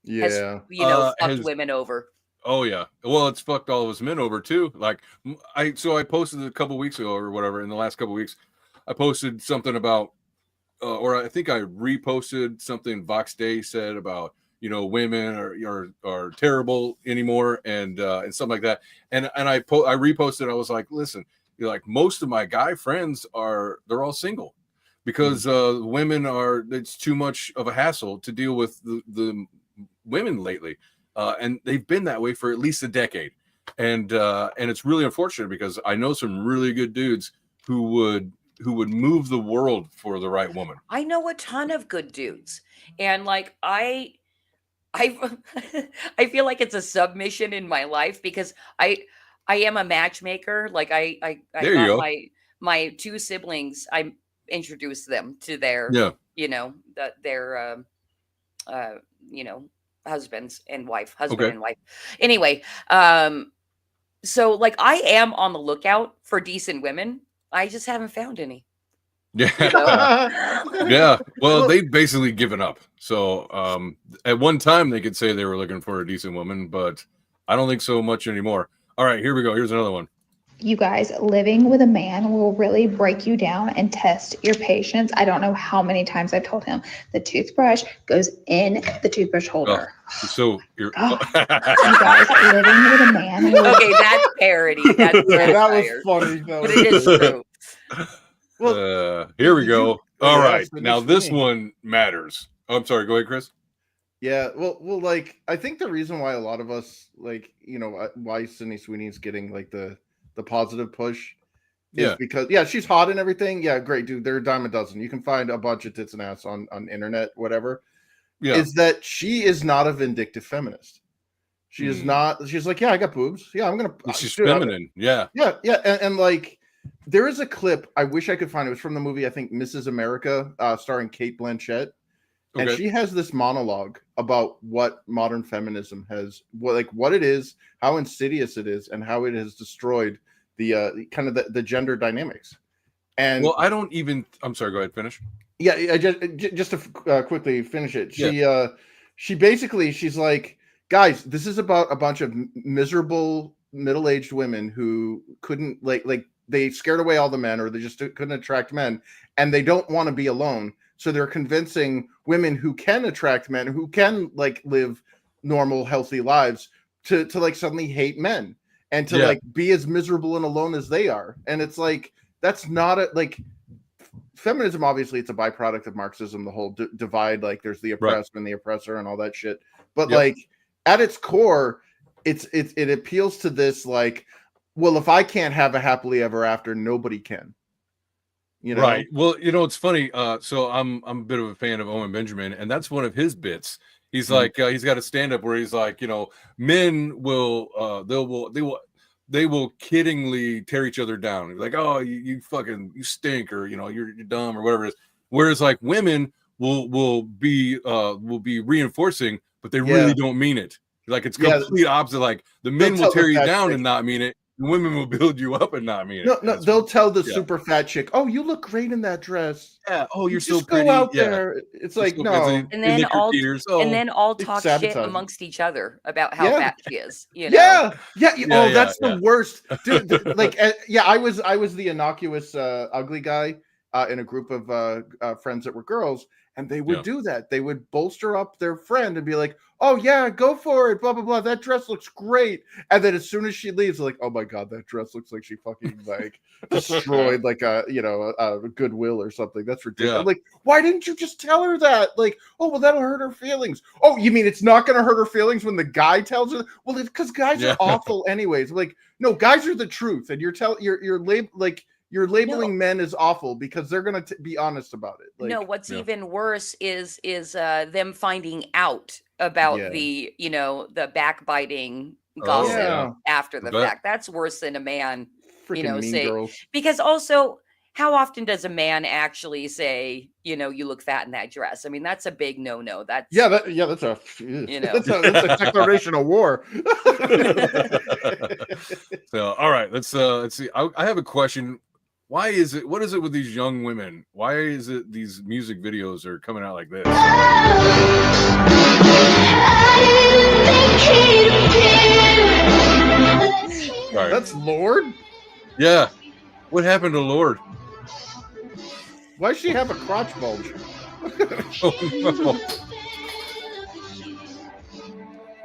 has, Yeah. fucked Has women over. Oh yeah. Well, it's fucked all of us men over too. Like I posted a couple weeks ago or whatever. In the last couple weeks, I posted something about, or I think I reposted something Vox Day said about women are terrible anymore and something like that. And I reposted. I was like, listen, like most of my guy friends they're all single because women it's too much of a hassle to deal with the women lately. And they've been that way for at least a decade, and it's really unfortunate because I know some really good dudes who would move the world for the right woman. I know a ton of good dudes, and like I I feel like it's a submission in my life because I am a matchmaker. Like I There you got go. my two siblings. I introduced them to their Yeah. their uh husbands and wife, husband Okay. and wife. Anyway, so like I am on the lookout for decent women. I just haven't found any. Yeah. You know? Yeah. Well, Well- they've basically given up. So at one time they could say they were looking for a decent woman, but I don't think so much anymore. All right, here we go. Here's another one. You guys, living with a man will really break you down and test your patience. I don't know how many times I've told him the toothbrush goes in the toothbrush holder. So you're God. You guys, living with a man will Okay, that's parody. That's Yeah, that was satire. funny. That But was it is true. here we did go. you- All yeah, right. finish Now this me. one matters. Oh, I'm sorry. Go ahead, Chris. Yeah, well, like I think the reason why a lot of us like, why Sydney Sweeney's getting like the positive push is because she's hot and everything. Yeah, great, dude. They're a dime a dozen. You can find a bunch of tits and ass on internet, whatever. Yeah. Is that she is not a vindictive feminist. She is not. She's like, yeah, I got boobs. Yeah, I'm gonna. She's dude, feminine. Yeah. Yeah, and like there is a clip. I wish I could find it. It was from the movie I think Mrs. America, starring Kate Blanchett. And Okay. she has this monologue about what modern feminism what it is, how insidious it is, and how it has destroyed the kind of the gender dynamics. And Well, I don't even. I'm sorry. Go ahead. Finish. yeah, just to quickly finish it. She basically she's like, guys, this is about a bunch of miserable middle-aged women who couldn't like they scared away all the men, or they just couldn't attract men, and they don't want to be alone. So they're convincing women who can attract men, who can like live normal, healthy lives, to like suddenly hate men and to like be as miserable and alone as they are. And it's like that's not like feminism. Obviously, it's a byproduct of Marxism. The whole divide, like there's the oppressed and the oppressor and all that shit. But like at its core, it appeals to this like, well, if I can't have a happily ever after, nobody can. Right. Well, it's funny. So I'm a bit of a fan of Owen Benjamin, and that's one of his bits. He's like, he's got a stand up where he's like, men will, they will kiddingly tear each other down. Like, oh, you fucking, you stink, or you're dumb, or whatever it is. Whereas like women will be reinforcing, but they really don't mean it. Like it's complete opposite. Like the men will tear you down and not mean it. Women will build you up and not mean it. No, they'll tell the super fat chick, "Oh, you look great in that dress." Yeah. Oh, you're just so pretty. Go out there. It's like so no. And then all talk shit amongst each other about how fat she is. Yeah. Oh, that's the worst. Dude, like, I was the innocuous ugly guy in a group of friends that were girls, and they would Yeah. do that. They would bolster up their friend and be like, "Oh yeah, go for it, blah blah blah. That dress looks great." And then as soon as she leaves, they're like, "Oh my god, that dress looks like she fucking like destroyed like a Goodwill or something. That's ridiculous." Yeah. I'm like, why didn't you just tell her that? Like, oh well, that'll hurt her feelings. Oh, you mean it's not going to hurt her feelings when the guy tells her? Well, because guys Yeah. are awful anyways. Like, no, guys are the truth, and you're labeling men as awful because they're going to be honest about it. Like, No, what's Yeah. even worse is them finding out about Yeah. the the backbiting Oh, gossip yeah. after the bet. fact. That's worse than a man, freaking mean say, girls. because also how often does a man actually say, you look fat in that dress? I mean, that's a big no. That's That's a that's a declaration of war. So, all right, let's see. I have a question. What is it with these young women? Why is it these music videos are coming out like this? Sorry. That's Lord. Yeah. What happened to Lord? Why does she have a crotch bulge? Oh,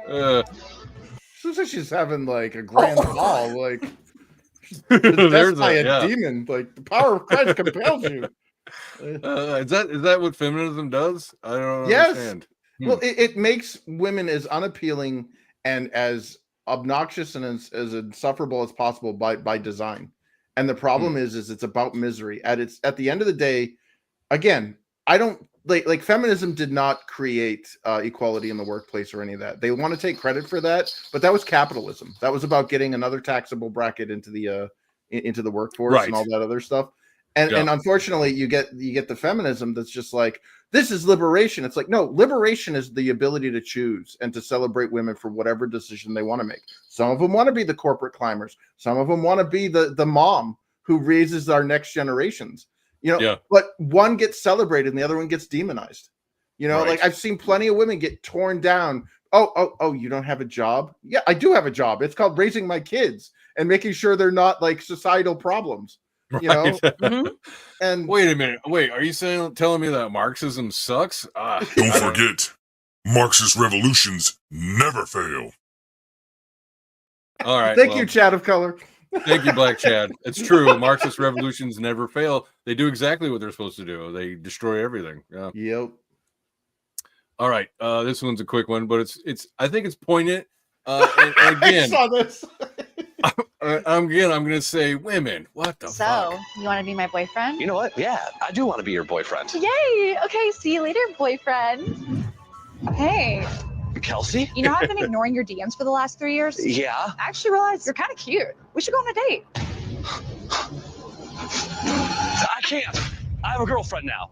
no. Looks like she's having like a grand ball. Like There's that's by a- a yeah. demon. Like the power of Christ compels you. Is that what feminism does? I don't Yes. understand. Well, it makes women as unappealing and as obnoxious and as insufferable as possible by design. And the problem is it's about misery. At the end of the day, again, I don't like feminism did not create equality in the workplace or any of that. They want to take credit for that, but that was capitalism. That was about getting another taxable bracket into the workforce Right. and all that other stuff. And Yeah. and unfortunately, you get the feminism that's just like, this is liberation. It's like, no, liberation is the ability to choose and to celebrate women for whatever decision they want to make. Some of them want to be the corporate climbers. Some of them want to be the mom who raises our next generations. Yeah. But one gets celebrated and the other one gets demonized. Right. Like I've seen plenty of women get torn down. Oh, you don't have a job? Yeah, I do have a job. It's called raising my kids and making sure they're not like societal problems. Right. And Wait a minute. Wait, are you telling me that Marxism sucks? Don't forget, Marxist revolutions never fail. All right. thank you, Chad of Color. Thank you, Black Chad. It's true. Marxist revolutions never fail. They do exactly what they're supposed to do. They destroy everything. Yeah. Yep. All right. This one's a quick one, but it's I think it's poignant. And again, I saw this. I'm going to say women. What the fuck? You want to be my boyfriend? You know what? Yeah, I do want to be your boyfriend. Yay! Okay, see you later, boyfriend. Hey, Kelsey? you know I've been ignoring your DMs for the last 3 years? Yeah? I actually realized you're kind of cute. We should go on a date. I can't. I have a girlfriend now.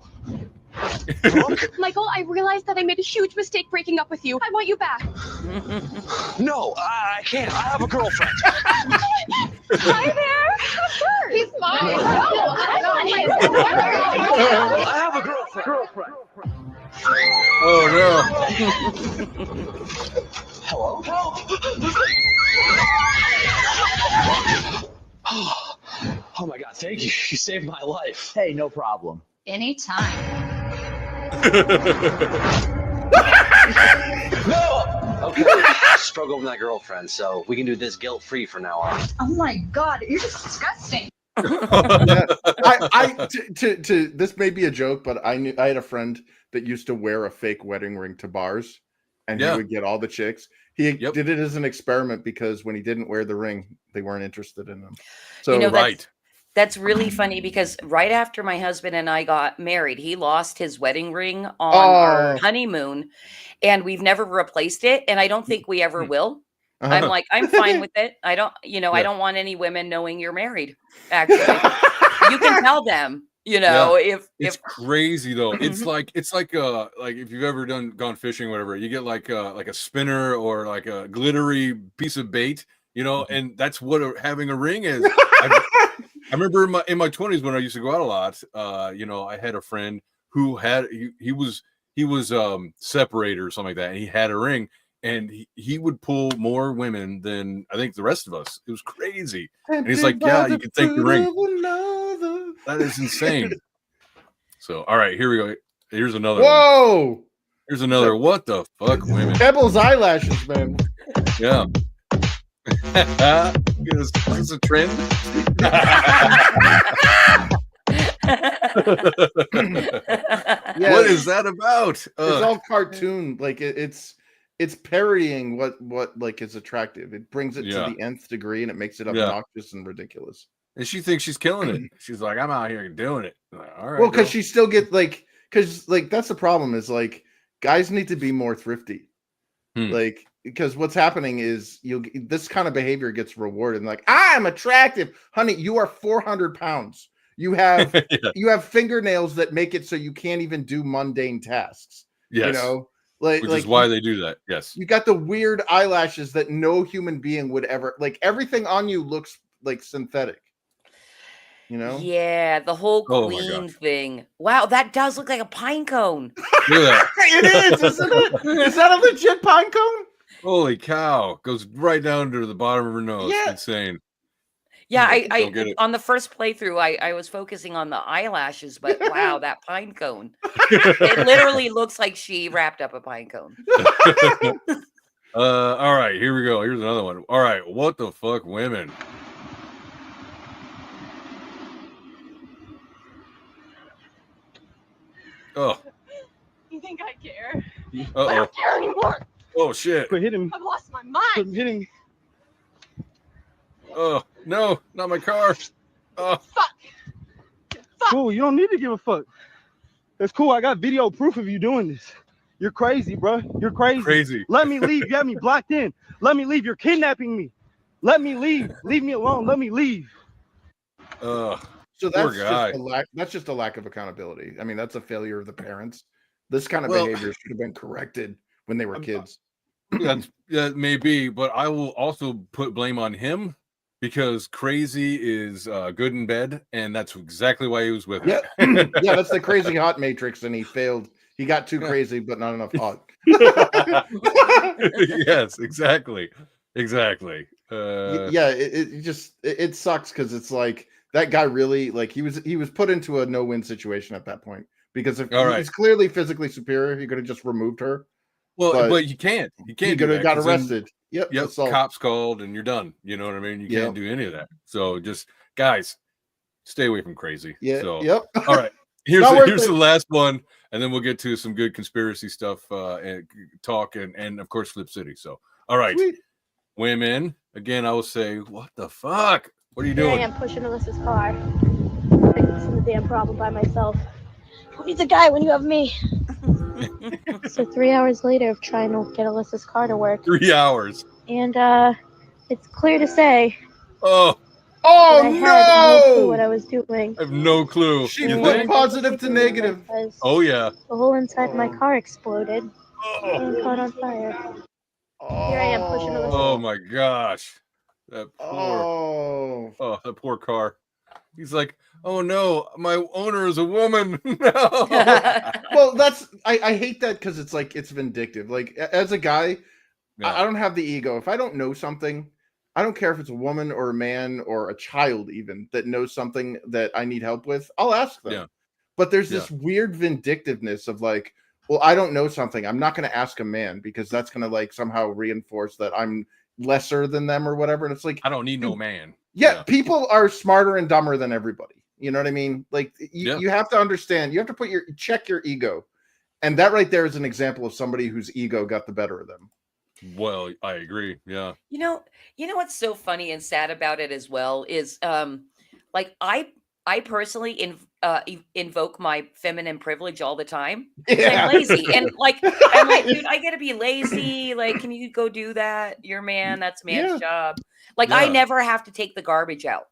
Michael, I realized that I made a huge mistake breaking up with you. I want you back. No, I can't. I have a girlfriend. Hi there. He's mine. I have a girlfriend. Oh, no. Hello? Oh my God, thank you. You saved my life. Hey, no problem. Anytime. No! Okay, just broke up with my girlfriend, so we can do this guilt-free from now on. Oh my God, you're disgusting. This may be a joke, but I had a friend that used to wear a fake wedding ring to bars, and he would get all the chicks. He did it as an experiment because when he didn't wear the ring, they weren't interested in him. So That's really funny because right after my husband and I got married, he lost his wedding ring on our honeymoon, and we've never replaced it, and I don't think we ever will. I'm like, I'm fine with it. I don't, I don't want any women knowing you're married. Actually, you can tell them. If it's crazy though. It's like if you've ever gone fishing, or whatever, you get like a spinner or like a glittery piece of bait, and that's what having a ring is. I remember in my 20s when I used to go out a lot. I had a friend who had he was separated or something like that, and he had a ring, and he would pull more women than I think the rest of us. It was crazy, and he's like, "Yeah, you can take the ring." That is insane. So, all right, here we go. Here's another one. Whoa! Here's another. What the fuck, women? Pebbles eyelashes, man. Yeah. Is this a trend? What is that about? It's all cartoon. Like it's parodying what like is attractive. It brings it to the nth degree and it makes it obnoxious and ridiculous. And she thinks she's killing it. She's like, I'm out here doing it. Like, all right. Well, because she still get because that's the problem is like guys need to be more thrifty. Like because what's happening is this kind of behavior gets rewarded. And like, I'm attractive, honey. You are 400 pounds. You have you have fingernails that make it so you can't even do mundane tasks. Yes. You know, which is why they do that. Yes. You got the weird eyelashes that no human being would ever like. Everything on you looks like synthetic. You know? Yeah, the whole queen thing. Wow, that does look like a pine cone. It is, isn't it? Is that a legit pine cone? Holy cow. Goes right down to the bottom of her nose. Yeah. Insane. Yeah, I on the first pplaythrough, I was focusing on the eyelashes, but wow, that pine cone. It literally looks like she wrapped up a pine cone. All right, here we go. Here's another one. All right, what the fuck, women? Oh. You think I care? Uh-oh. I don't care anymore. Oh shit. Quit hitting me. I've lost my mind. Quit hitting me. Oh no, not my car. Oh. Fuck. Cool, you don't need to give a fuck. That's cool. I got video proof of you doing this. You're crazy, bro. You're crazy. Crazy. Let me leave. You have me blocked in. Let me leave. You're kidnapping me. Let me leave. Leave me alone. Let me leave. So that's just a lack of accountability. I mean, that's a failure of the parents. This kind of behavior should have been corrected when they were kids. That may be, but I will also put blame on him because crazy is good in bed, and that's exactly why he was with her. Yeah, that's the crazy hot matrix, and he failed. He got too crazy, but not enough hot. Yes, exactly. It sucks because it's like that guy really like he was put into a no-win situation at that point because if he's clearly physically superior, he could have just removed her. Well, but you can't. You can't. He could have got arrested. Yep. Cops called, and you're done. You know what I mean? You can't do any of that. So just guys, stay away from crazy. Yeah. So, Yep. All right. Here's the last one, and then we'll get to some good conspiracy stuff and talk, and of course Flip City. So, all right, women. Again, I will say, what the fuck? What are you doing? I am pushing Alyssa's car, fixing the damn problem by myself. Who needs a guy when you have me? So 3 hours later of trying to get Alyssa's car to work. 3 hours. And it's clear to say. Oh I had no clue what I was doing. I have no clue. She went positive to negative. Oh yeah. The whole inside of my car exploded and caught on fire. Here I am pushing Alyssa. Oh my gosh. That poor car. He's like, oh no, my owner is a woman. No. Well, I hate that because it's like it's vindictive. Like as a guy, I don't have the ego. If I don't know something, I don't care if it's a woman or a man or a child even that knows something that I need help with. I'll ask them. Yeah. But there's this weird vindictiveness of like, well, I don't know something. I'm not going to ask a man because that's going to like somehow reinforce that I'm lesser than them or whatever. And it's like, I don't need no man. Yeah, people are smarter and dumber than everybody. You know what I mean? Like you have to understand, you have to check your ego. And that right there is an example of somebody whose ego got the better of them. Well, I agree. Yeah. You know what's so funny and sad about it as well is like I personally invoke my feminine privilege all the time. Yeah. I'm lazy and I'm like, dude, I gotta be lazy. Like, can you go do that? You're man, that's man's job. Like, I never have to take the garbage out.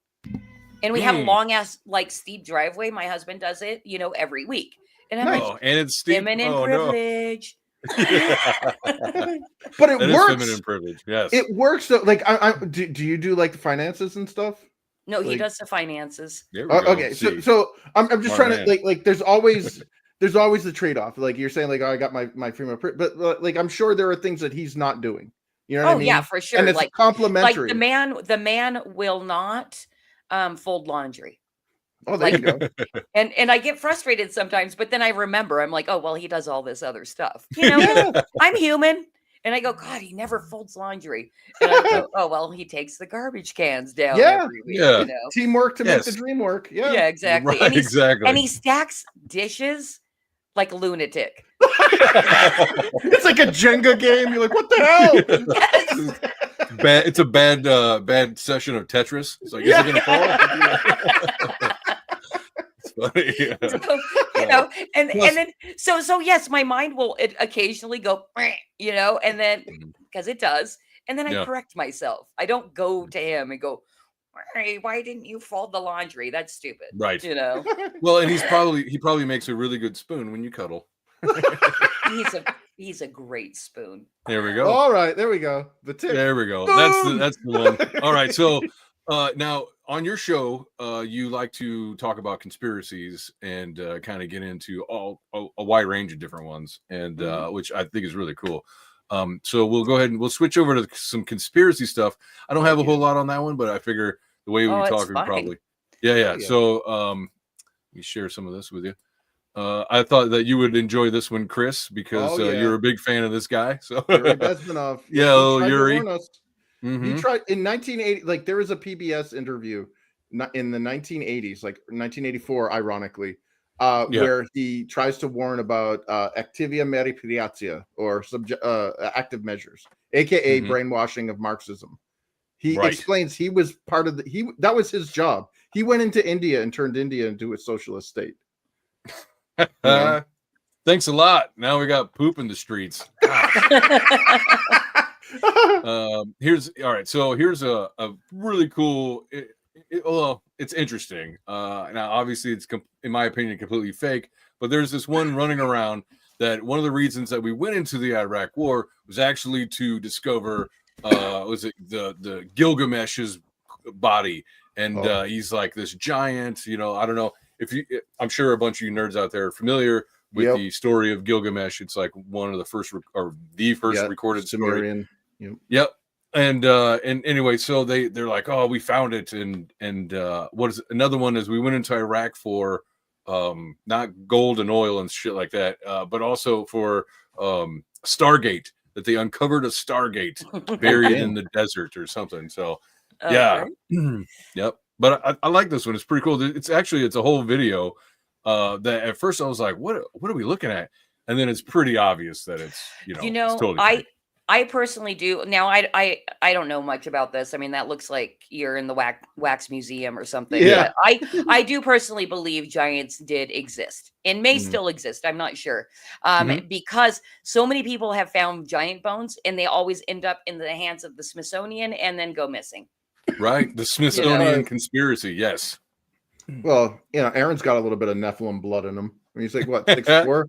And we have a long ass like steep driveway. My husband does it, every week. And I'm like, and it's steep. Feminine privilege. But it works. Feminine privilege. Yes, it works. So, like, do you do like the finances and stuff? No, he does the finances. Okay, so I'm just trying to like there's always the trade off. Like you're saying, like, oh, I got my female, but like I'm sure there are things that he's not doing. You know what I mean? Yeah, for sure. And it's like complimentary. Like the man will not fold laundry. Oh, there you go. And I get frustrated sometimes, but then I remember, I'm like, oh, well, he does all this other stuff. You know, I'm human. And I go, God, he never folds laundry. And I go, oh, well, he takes the garbage cans down every week, you know. Teamwork to make the dream work. Yeah. Yeah, exactly. Right, And he stacks dishes like a lunatic. It's like a Jenga game. You're like, what the hell? Bad. It's a bad session of Tetris. It's like, is it gonna fall? It's funny. Yeah. So, you know, and then so yes, my mind will occasionally go, you know, and then because it does, and then I correct myself. I don't go to him and go, hey, why didn't you fold the laundry? That's stupid. Right. You know. Well, and he probably makes a really good spoon when you cuddle. He's a great spoon. There we go. All right, there we go. The tip. There we go. Boom! That's the one. All right. So now on your show, you like to talk about conspiracies and kind of get into a wide range of different ones, and which I think is really cool. So we'll go ahead and we'll switch over to some conspiracy stuff. I don't have a whole lot on that one, but I figure the way we talk, we probably. Yeah. So let me share some of this with you. I thought that you would enjoy this one, Chris, because you're a big fan of this guy. So Yuri Bezmenov. Yuri. He tried in 1980. Like there was a PBS interview in the 1980s, like 1984, ironically, where he tries to warn about activia meripiriatia or active measures, aka brainwashing of Marxism. He explains he was part of that was his job. He went into India and turned India into a socialist state. Thanks a lot. Now we got poop in the streets. Here's a really cool. Well, it's interesting. Now, obviously, it's in my opinion completely fake. But there's this one running around that one of the reasons that we went into the Iraq War was actually to discover was it the Gilgamesh's body, and he's like this giant. You know, I don't know. I'm sure a bunch of you nerds out there are familiar with the story of Gilgamesh. It's like one of the first recorded Sumerian. Yep. And anyway, so they're like, oh, we found it, and what is another one is we went into Iraq for not gold and oil and shit like that, but also for Stargate, that they uncovered a Stargate buried in the desert or something. So yep. But I like this one. It's pretty cool. It's a whole video that at first I was like, what are we looking at? And then it's pretty obvious that it's, it's totally fake. I personally do. Now, I don't know much about this. I mean, that looks like you're in the wax museum or something. Yeah. But I do personally believe giants did exist and may still exist. I'm not sure. Because so many people have found giant bones and they always end up in the hands of the Smithsonian and then go missing. Right. The Smithsonian conspiracy. Yes. Well, Aaron's got a little bit of Nephilim blood in him. I mean, he's like, what, 6'4"?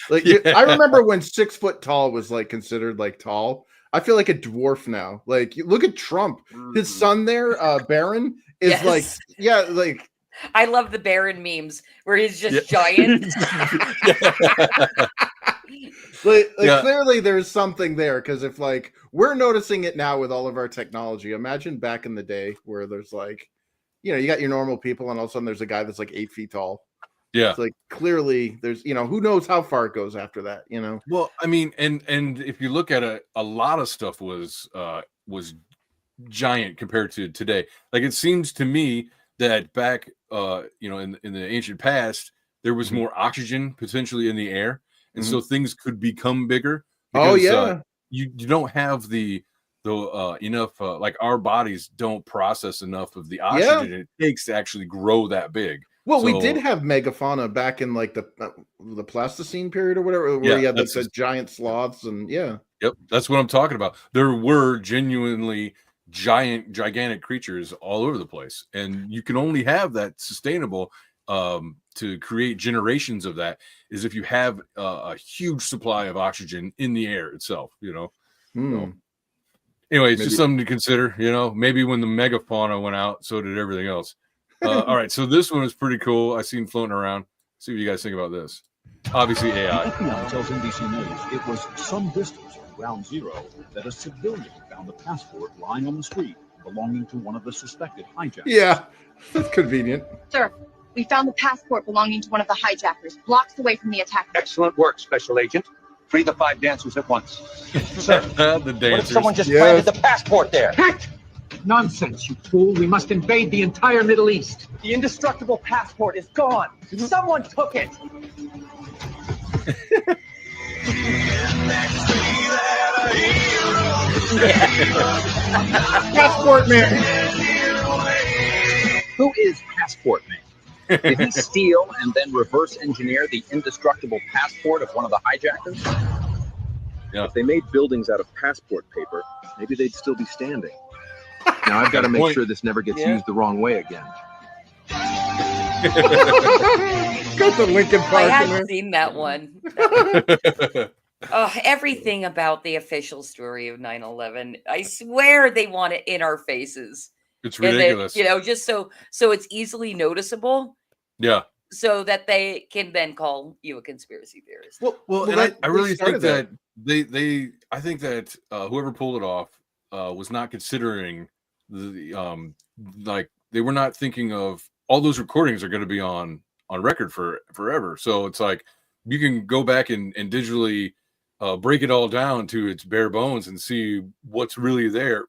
Like I remember when 6 foot tall was like considered like tall. I feel like a dwarf now. Like look at Trump. His son there, Barron, is like I love the Barron memes where he's just giant. Clearly there's something there, because if like we're noticing it now with all of our technology, imagine back in the day where there's like, you got your normal people and all of a sudden there's a guy that's like 8 feet tall. Yeah. It's like clearly there's, who knows how far it goes after that, Well, I mean, and if you look at it, a lot of stuff was giant compared to today. Like it seems to me that back in the ancient past, there was more oxygen potentially in the air. And so things could become bigger. Because, you don't have the enough like our bodies don't process enough of the oxygen it takes to actually grow that big. Well, we did have megafauna back in like the Pleistocene period or whatever, where you had like the giant sloths and Yep, that's what I'm talking about. There were genuinely gigantic creatures all over the place, and you can only have that sustainable to create generations of that is if you have a huge supply of oxygen in the air itself. So, anyway, it's just something to consider. Maybe when the megafauna went out, so did everything else. All right, so this one is pretty cool. I seen floating around. See what you guys think about this. Obviously, AI. FBI tells NBC News it was some distance from Ground Zero that a civilian found a passport lying on the street belonging to one of the suspected hijackers. Yeah, that's convenient. Sir, We found the passport belonging to one of the hijackers, blocks away from the attack. Excellent work, Special Agent. Free the 5 dancers at once. Sir, The what if dancers. someone just planted the passport there? Heck! Nonsense, you fool. We must invade the entire Middle East. The indestructible passport is gone. Someone took it. Passport Man. Who is Passport Man? Did he steal and then reverse engineer the indestructible passport of one of the hijackers? Yeah. If they made buildings out of passport paper, maybe they'd still be standing. Now I've got to make sure this never gets used the wrong way again. Got the Lincoln Park I in have there. seen that one. Oh, everything about the official story of 9/11. I swear they want it in our faces. It's And ridiculous. just so it's easily noticeable, Yeah. so that they can then call you a conspiracy theorist. Well, and I really think that I think that whoever pulled it off was not considering the like they were not thinking of all those recordings are going to be on record for forever. So it's like you can go back and digitally break it all down to its bare bones and see what's really there.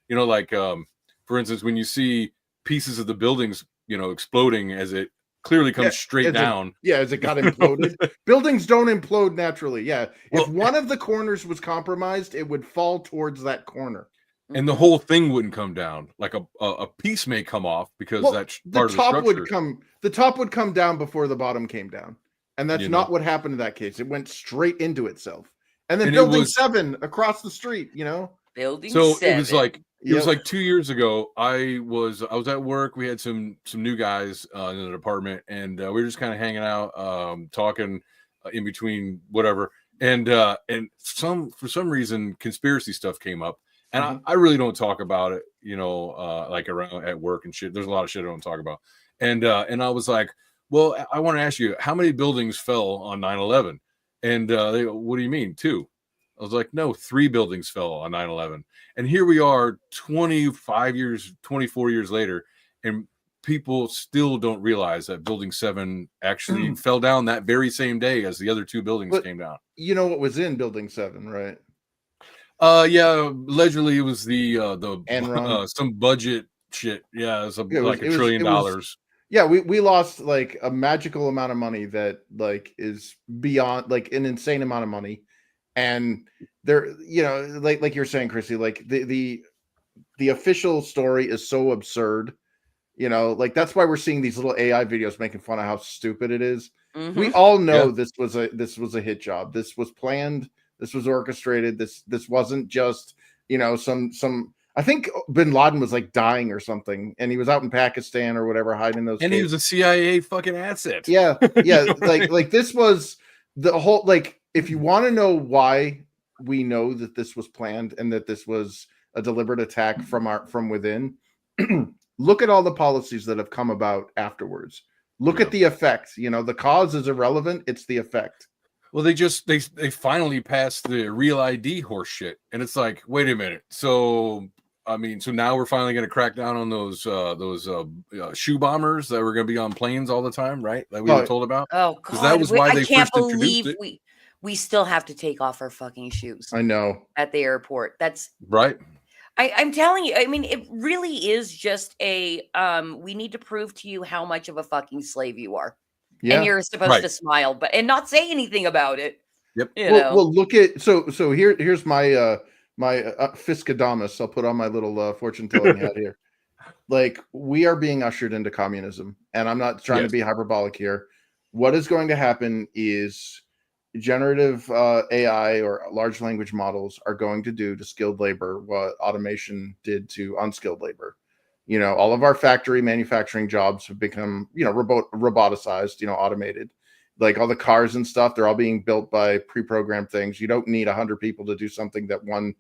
Like for instance, when you see pieces of the buildings, exploding as it clearly comes straight down. As it got imploded. Buildings don't implode naturally. Yeah. If one of the corners was compromised, it would fall towards that corner. And the whole thing wouldn't come down. Like a piece may come off because that's part of the structure. The top would come down before the bottom came down. And that's not what happened in that case. It went straight into itself. And then building 7 across the street, Building so 7. it was like 2 years ago. I was at work. We had some new guys in the department, and we were just kind of hanging out, talking in between whatever. And for some reason, conspiracy stuff came up, and I really don't talk about it, like around at work and shit. There's a lot of shit I don't talk about. And I was like, well, I want to ask you, how many buildings fell on 9/11? And they go, what do you mean, 2? I was like, no, 3 buildings fell on 9/11. And here we are 24 years later, and people still don't realize that building 7 actually fell down that very same day as the other 2 buildings came down. You know what was in building 7, right? Yeah, allegedly it was the Enron. Some budget shit. Yeah, it was like $1 trillion. Yeah, we lost like a magical amount of money that like is beyond like an insane amount of money. And there, like you're saying, Chrissy, like the official story is so absurd, like that's why we're seeing these little AI videos making fun of how stupid it is. We all know this was a hit job. This was planned. This was orchestrated. This wasn't just some. I think Bin Laden was like dying or something, and he was out in Pakistan or whatever, hiding those. And he was a CIA fucking asset. Yeah. like this was the whole like. If you want to know why we know that this was planned and that this was a deliberate attack from within, look at all the policies that have come about afterwards. Look at the effect. The cause is irrelevant. It's the effect. Well, they finally passed the real ID horse shit, and it's like, wait a minute. So now we're finally going to crack down on those shoe bombers that were going to be on planes all the time, right? That we were told about. Oh God, that was why I they can't first introduced believe it. we still have to take off our fucking shoes. I know. At the airport. That's right. I'm telling you, it really is just we need to prove to you how much of a fucking slave you are. Yeah. And you're supposed to smile, and not say anything about it. Yep. Well, look at so here's my my Fiscadamus. I'll put on my little fortune telling hat here. Like, we are being ushered into communism, and I'm not trying to be hyperbolic here. What is going to happen is generative AI or large language models are going to do to skilled labor what automation did to unskilled labor. All of our factory manufacturing jobs have become, roboticized, automated. Like all the cars and stuff, they're all being built by pre-programmed things. You don't need 100 people to do something that one,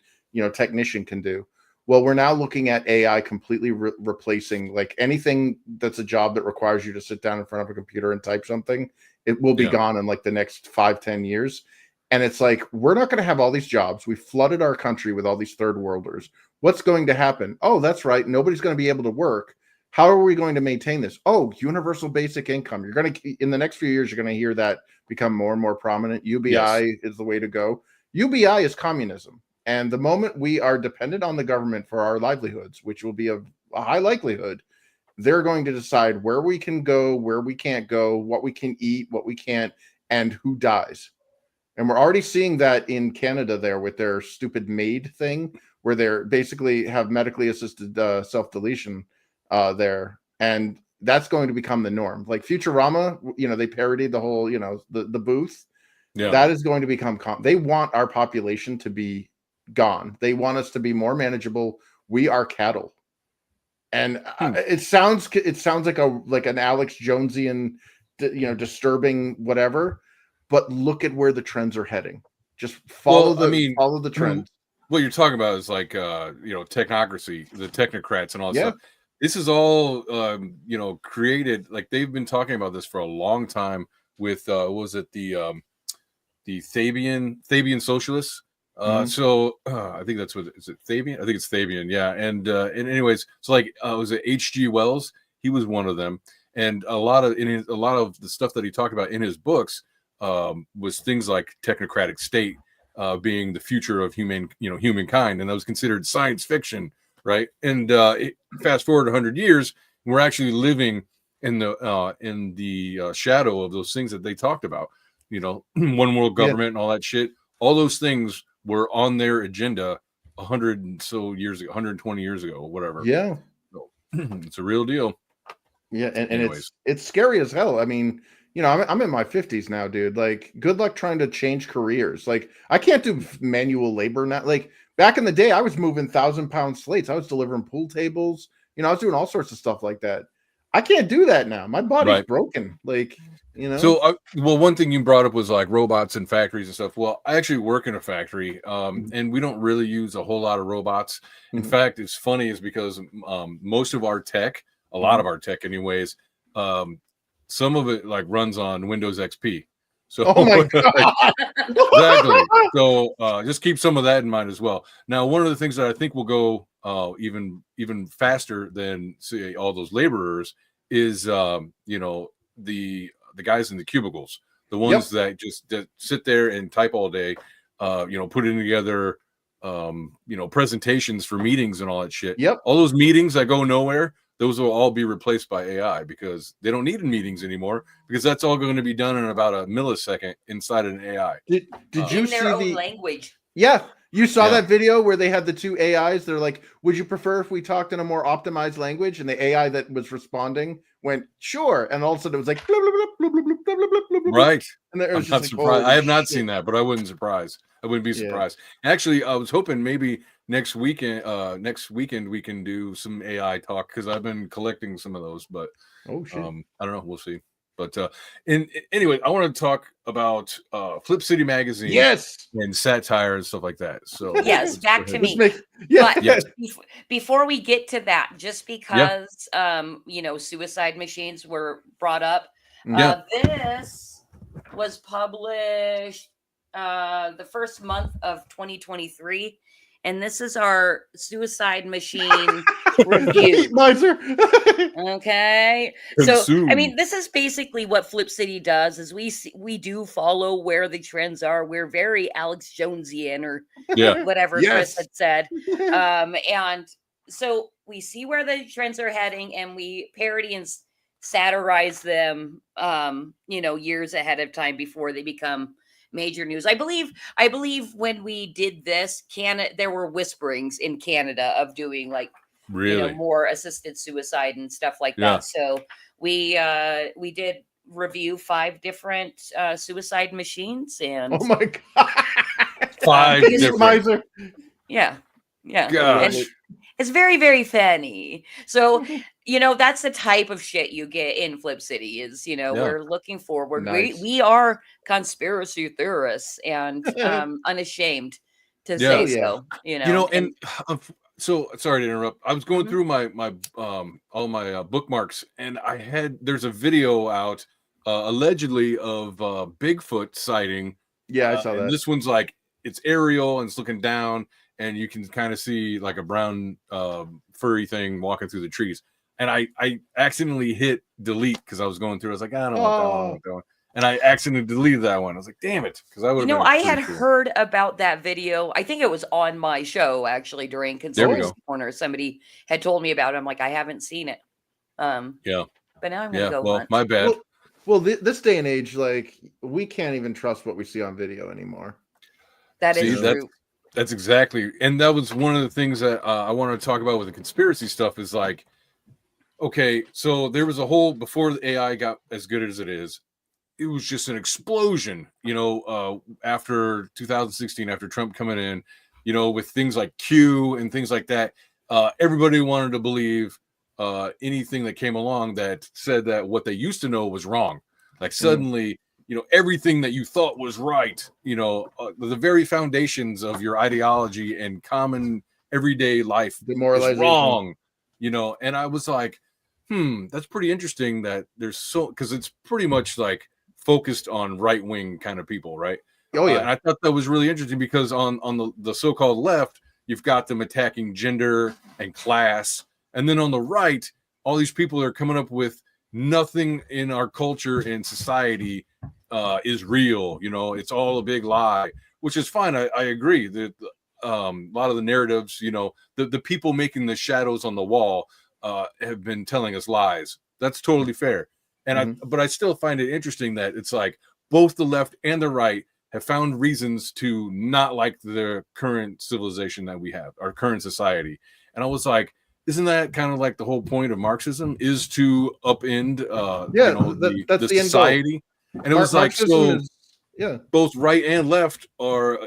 technician can do. Well, we're now looking at AI completely replacing like anything that's a job that requires you to sit down in front of a computer and type something. It will be gone in like the next 5-10 years. And it's like, we're not going to have all these jobs. We flooded our country with all these third worlders. What's going to happen? Oh, that's right. Nobody's going to be able to work. How are we going to maintain this? Oh, universal basic income. You're going to, in the next few years, you're going to hear that become more and more prominent. UBI is the way to go. UBI is communism. And the moment we are dependent on the government for our livelihoods, which will be a high likelihood, they're going to decide where we can go, where we can't go, what we can eat, what we can't, and who dies. And we're already seeing that in Canada there with their stupid MAID thing, where they're basically have medically assisted self-deletion there. And that's going to become the norm. Like Futurama, they parodied the whole, the booth. Yeah. That is going to become they want our population to be gone. They want us to be more manageable. We are cattle. And it sounds like an Alex Jonesian, disturbing whatever. But look at where the trends are heading. Just follow the trends. What you're talking about is like technocracy, the technocrats and all that Yeah. stuff. This is all created, like they've been talking about this for a long time with was it the Fabian socialists? So I think that's what is it Fabian? I think it's Fabian, yeah. And anyways, so like was it H.G. Wells? He was one of them, and a lot of the stuff that he talked about in his books was things like technocratic state being the future of humankind, and that was considered science fiction, right? And fast forward 100 years, we're actually living in the shadow of those things that they talked about. One world government and all that shit. All those things were on their agenda 100 and so years ago, 120 years ago, or whatever. Yeah. So, it's a real deal. Yeah, and it's scary as hell. I mean, I'm in my 50s now, dude. Like, good luck trying to change careers. Like, I can't do manual labor now. Like, back in the day, I was moving 1,000-pound slates. I was delivering pool tables. I was doing all sorts of stuff like that. I can't do that now. My body's broken. Like, So, one thing you brought up was like robots in factories and stuff. Well, I actually work in a factory, and we don't really use a whole lot of robots. In fact, it's funny is because most of our tech, a lot of our tech, anyways, some of it like runs on Windows XP. So, oh my God. Exactly. So, just keep some of that in mind as well. Now, one of the things that I think will go even faster than say all those laborers is the guys in the cubicles, the ones that sit there and type all day, putting together presentations for meetings and all that shit. Yep. All those meetings that go nowhere, those will all be replaced by AI because they don't need meetings anymore, because that's all going to be done in about a millisecond inside an AI. Did you in see their own language? Yeah. You saw that video where they had the two AIs. They're like, would you prefer if we talked in a more optimized language? And the AI that was responding went, sure. And all of a sudden it was like, blah, blah, blah, blah, blah, blah, blah, blah, blah. Right. And it was I'm not just surprised. like, I have not seen that, but I wouldn't be surprised. Actually, I was hoping maybe next weekend we can do some AI talk, because I've been collecting some of those, but I don't know. We'll see. But anyway, I want to talk about Flip City Magazine, and satire and stuff like that. So yes, back to me. Yes. But before we get to that, just because suicide machines were brought up, this was published the first month of 2023. And this is our suicide machine review. Okay. So, I mean, this is basically what Flip City does is we do follow where the trends are. We're very Alex Jonesian or whatever Chris had said. And so we see where the trends are heading, and we parody and satirize them, years ahead of time before they become major news. I believe when we did this, there were whisperings in Canada of doing like more assisted suicide and stuff like that. So we did review 5 different suicide machines, and oh my God, 5 different. Yeah. Gosh. And it's very, very funny. So, that's the type of shit you get in Flip City is, we're looking forward. Nice. We are conspiracy theorists and unashamed to say so, and so sorry to interrupt. I was going through my all my bookmarks, and there's a video out allegedly of Bigfoot sighting. Yeah, I saw that. This one's like, it's aerial and it's looking down, and you can kind of see like a brown furry thing walking through the trees. and I accidentally hit delete because I was going through. I was like, I don't want that one. I don't want that one. And I accidentally deleted that one. I was like, damn it, because I would. I had heard about that video. I think it was on my show actually during Conspiracy Corner. Somebody had told me about it. I'm like, I haven't seen it. Yeah. But now I'm gonna go Well, hunt. my bad. Well, this day and age, like we can't even trust what we see on video anymore. That is true. That's exactly, and that was one of the things that I wanted to talk about with the conspiracy stuff. Is like, okay, so there was a whole before the AI got as good as it is. It was just an explosion, after 2016, after Trump coming in, with things like Q and things like that. Everybody wanted to believe anything that came along that said that what they used to know was wrong. Like suddenly, everything that you thought was right, the very foundations of your ideology and common everyday life is wrong, and I was like, that's pretty interesting that there's because it's pretty much like focused on right-wing kind of people, right? Oh yeah. And I thought that was really interesting because on the so-called left, you've got them attacking gender and class, and then on the right, all these people are coming up with nothing in our culture and society is real. It's all a big lie, which is fine. I agree that a lot of the narratives, the people making the shadows on the wall have been telling us lies. That's totally fair. And but I still find it interesting that it's like both the left and the right have found reasons to not like the current civilization that we have, our current society. And I was like, isn't that kind of like the whole point of Marxism is to upend that's the society? And it was like, so both right and left are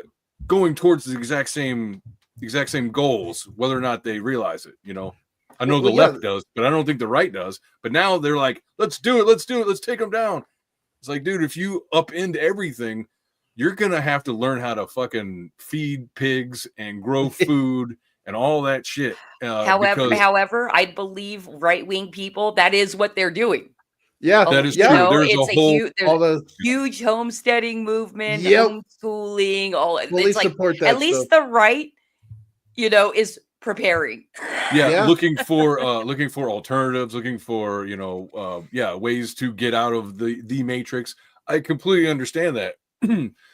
going towards the exact same goals, whether or not they realize it, I know the left does, but I don't think the right does. But now they're like, let's do it. Let's take them down. It's like, dude, if you upend everything, you're going to have to learn how to fucking feed pigs and grow food and all that shit. However, I believe right-wing people, that is what they're doing. Yeah, that is true. There's a huge homesteading movement, Yep. homeschooling, all. Fully It's like support that at least the right, is preparing. Looking for alternatives, looking for ways to get out of the matrix. I completely understand that.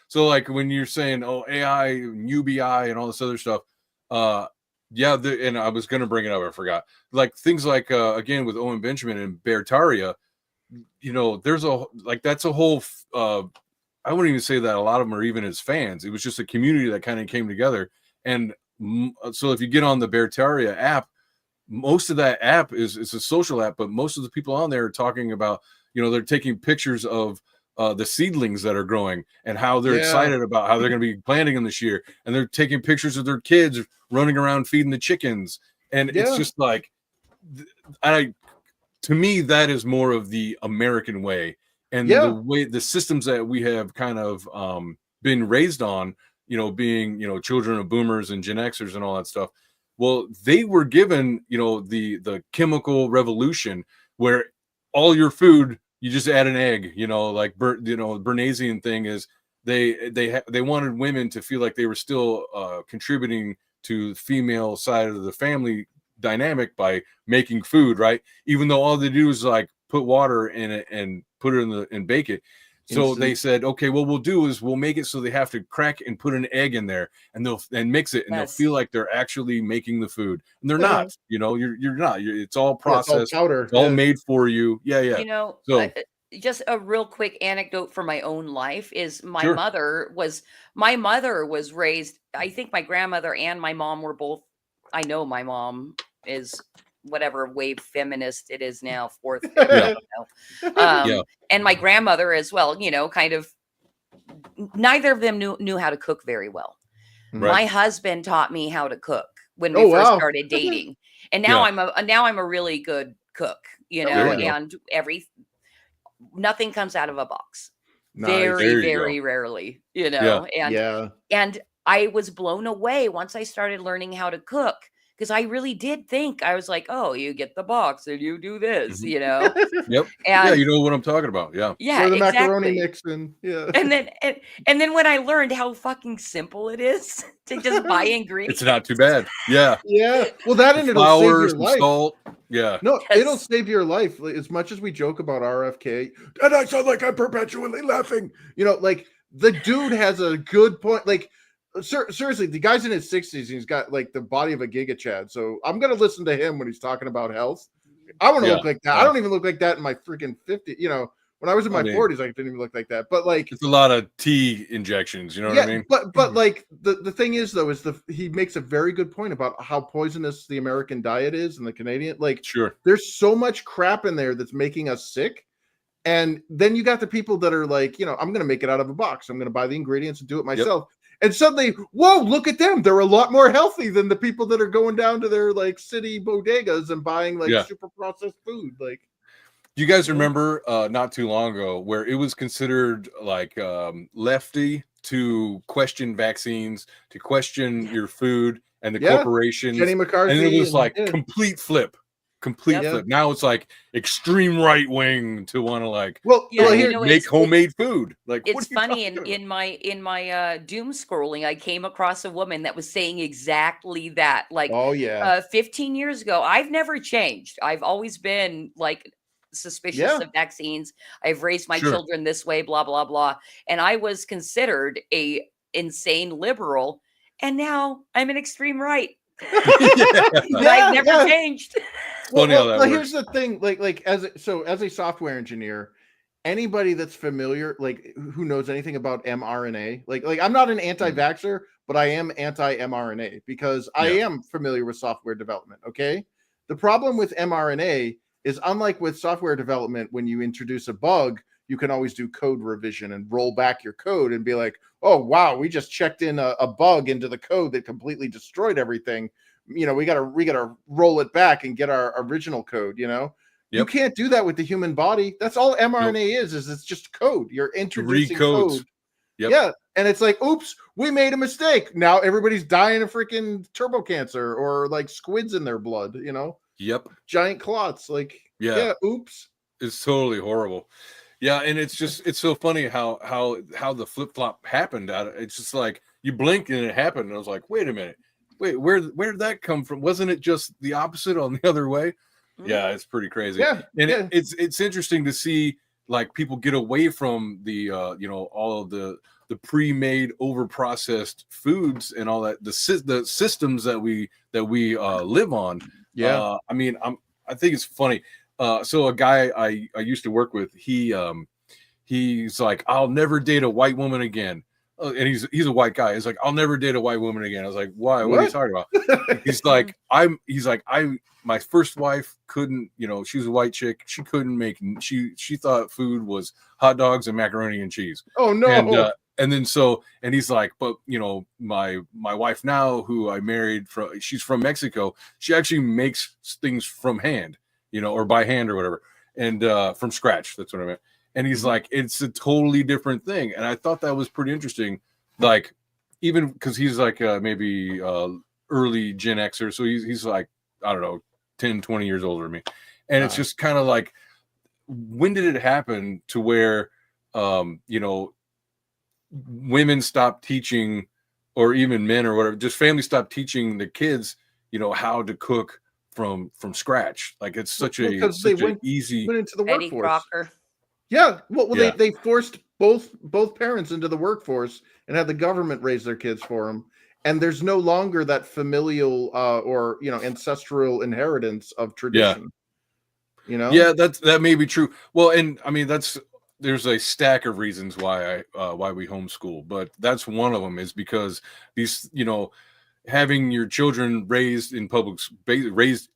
So like when you're saying AI and UBI and all this other stuff, and I was gonna bring it up, I forgot. Like things like again with Owen Benjamin and Bertaria, there's that's a whole I wouldn't even say that a lot of them are even his fans. It was just a community that kind of came together. And so if you get on the Bertaria app, most of that app is a social app, but most of the people on there are talking about, they're taking pictures of the seedlings that are growing and how they're excited about how they're going to be planting them this year. And they're taking pictures of their kids running around feeding the chickens. And it's just like, to me, that is more of the American way. And the way the systems that we have kind of been raised on, being, children of boomers and Gen Xers and all that stuff. Well, they were given, the chemical revolution where all your food, you just add an egg, like, the Bernaysian thing is they wanted women to feel like they were still contributing to the female side of the family dynamic by making food, right? Even though all they do is like put water in it and put it and bake it. So they said, okay, what we'll do is we'll make it so they have to crack and put an egg in there and they'll mix it and they'll feel like they're actually making the food. And they're not, you're not. It's all processed. It's all powder. It's all made for you. Yeah. So just a real quick anecdote from my own life is my Sure. mother was raised, I think my grandmother and my mom were both, I know my mom is whatever wave feminist it is now, fourth. I don't know. And my grandmother as well, kind of neither of them knew how to cook very well. Right. My husband taught me how to cook when we first started dating. And now I'm a really good cook, and nothing comes out of a box. Nice. Very, very rarely, and I was blown away once I started learning how to cook because I really did think, I was like, oh, you get the box and you do this, Mhm. you know? Yep. Yeah, And you know what I'm talking about. Yeah. yeah, Throw the macaroni exactly. mix in. Yeah. And then when I learned how fucking simple it is to just buy It's ingredients. not too bad. Yeah. Yeah. Well, that Some and it'll save flour, your some life. salt. Yeah. No, it'll Yes. save your life. Like, as much as we joke about RFK, and I sound like I'm perpetually laughing. You know, like the dude has a good point. Like, seriously, the guy's in his 60s. And he's got like the body of a Giga Chad. So I'm gonna listen to him when he's talking about health. I want to Yeah. look like that. I don't even look like that in my freaking 50. You know, when I was in I my mean, 40s, I didn't even look like that. But like, it's a lot of tea injections. You know what I mean? but like the thing is though is he makes a very good point about how poisonous the American diet is and the Canadian. Like, Sure. there's so much crap in there that's making us sick. And then you got the people that are like, you know, I'm going to make it out of a box. I'm going to buy the ingredients and do it myself. And suddenly, whoa, look at them. They're a lot more healthy than the people that are going down to their like city bodegas and buying like super processed food. Like, do you guys remember not too long ago where it was considered like lefty to question vaccines, to question your food and the corporations? Jenny McCarthy. And it was like yeah. complete flip. Flip. Now it's like extreme right wing to want to like make homemade food. Like, what It's are you funny talking in my doom scrolling, I came across a woman that was saying exactly that. Like, 15 years ago, I've never changed. I've always been like suspicious of vaccines. I've raised my children this way, blah blah blah, and I was considered a insane liberal, and now I'm an extreme right. But I've never changed. Well, here's the thing, like as a software engineer, anybody that's familiar, like who knows anything about mRNA, like I'm not an anti-vaxxer, but I am anti-mRNA because I am familiar with software development. Okay, the problem with mRNA is, unlike with software development, when you introduce a bug, you can always do code revision and roll back your code and be like, oh wow, we just checked in a bug into the code that completely destroyed everything. You know, we gotta roll it back and get our original code. You know, you can't do that with the human body. That's all mRNA is it's just code. You're introducing code. Yeah, and it's like, oops, we made a mistake. Now everybody's dying of freaking turbo cancer or like squids in their blood. You know. Giant clots. Like, oops. It's totally horrible. Yeah, and it's so funny how the flip flop happened. It's just like you blink and it happened. And I was like, wait a minute. Wait, where did that come from? Wasn't it just the opposite on the other way? Yeah, it's pretty crazy. And it's interesting to see like people get away from the you know, all of the pre-made, over-processed foods and all that, the systems that we live on. I mean, I think it's funny. So a guy I used to work with, he's like, I'll never date a white woman again. And he's a white guy. He's like, I'll never date a white woman again. I was like, why? What are you talking about? He's like, my first wife couldn't, you know, she was a white chick. She couldn't make, she thought food was hot dogs and macaroni and cheese. Oh no. And then and he's like, but you know, my wife now, who I married she's from Mexico. She actually makes things from hand, you know, or by hand or whatever. And from scratch. That's what I meant. And he's like, it's a totally different thing. And I thought that was pretty interesting. Like, even because he's like maybe early Gen Xer. So he's like, I don't know, 10, 20 years older than me. And it's just kind of like, when did it happen to where, you know, women stopped teaching, or even men or whatever, just families stopped teaching the kids, you know, how to cook from scratch. Like, it's such an easy. Went into the Betty workforce. Crocker. Yeah, well, they forced both parents into the workforce and had the government raise their kids for them. And there's no longer that familial or, you know, ancestral inheritance of tradition. You know? Yeah, that may be true. Well, and I mean, there's a stack of reasons why we homeschool, but that's one of them, is because these, you know, having your children raised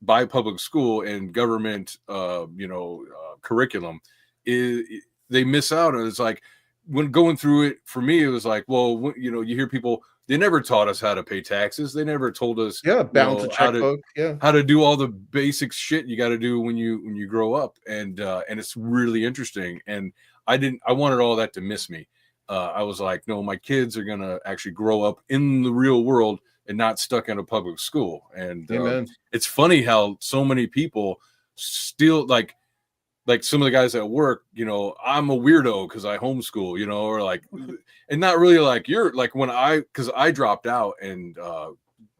by public school and government, you know, curriculum, they miss out. And it's like, when going through it for me, it was like, well, you know, you hear people, they never taught us how to pay taxes. They never told us balance a checkbook, how to do all the basic shit you got to do when you grow up. And it's really interesting. And I wanted all that to miss me. I was like, no, my kids are gonna actually grow up in the real world, and not stuck in a public school. And Amen. it's funny how so many people still like some of the guys at work, you know, I'm a weirdo because I homeschool, you know, or like, and not really like you're like when because I dropped out and,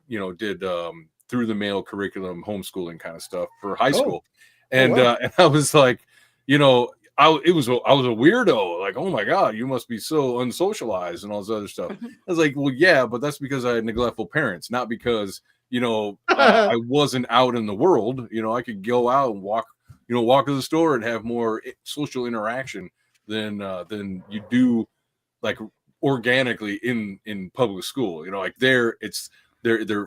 you know, did through the mail curriculum homeschooling kind of stuff for high school. And, wow. and I was like, you know, I was a weirdo. Like, oh my God, you must be so unsocialized and all this other stuff. I was like, well, yeah, but that's because I had neglectful parents, not because, you know, I wasn't out in the world. You know, I could go out and walk to the store and have more social interaction than you do like organically in public school. You know, like they're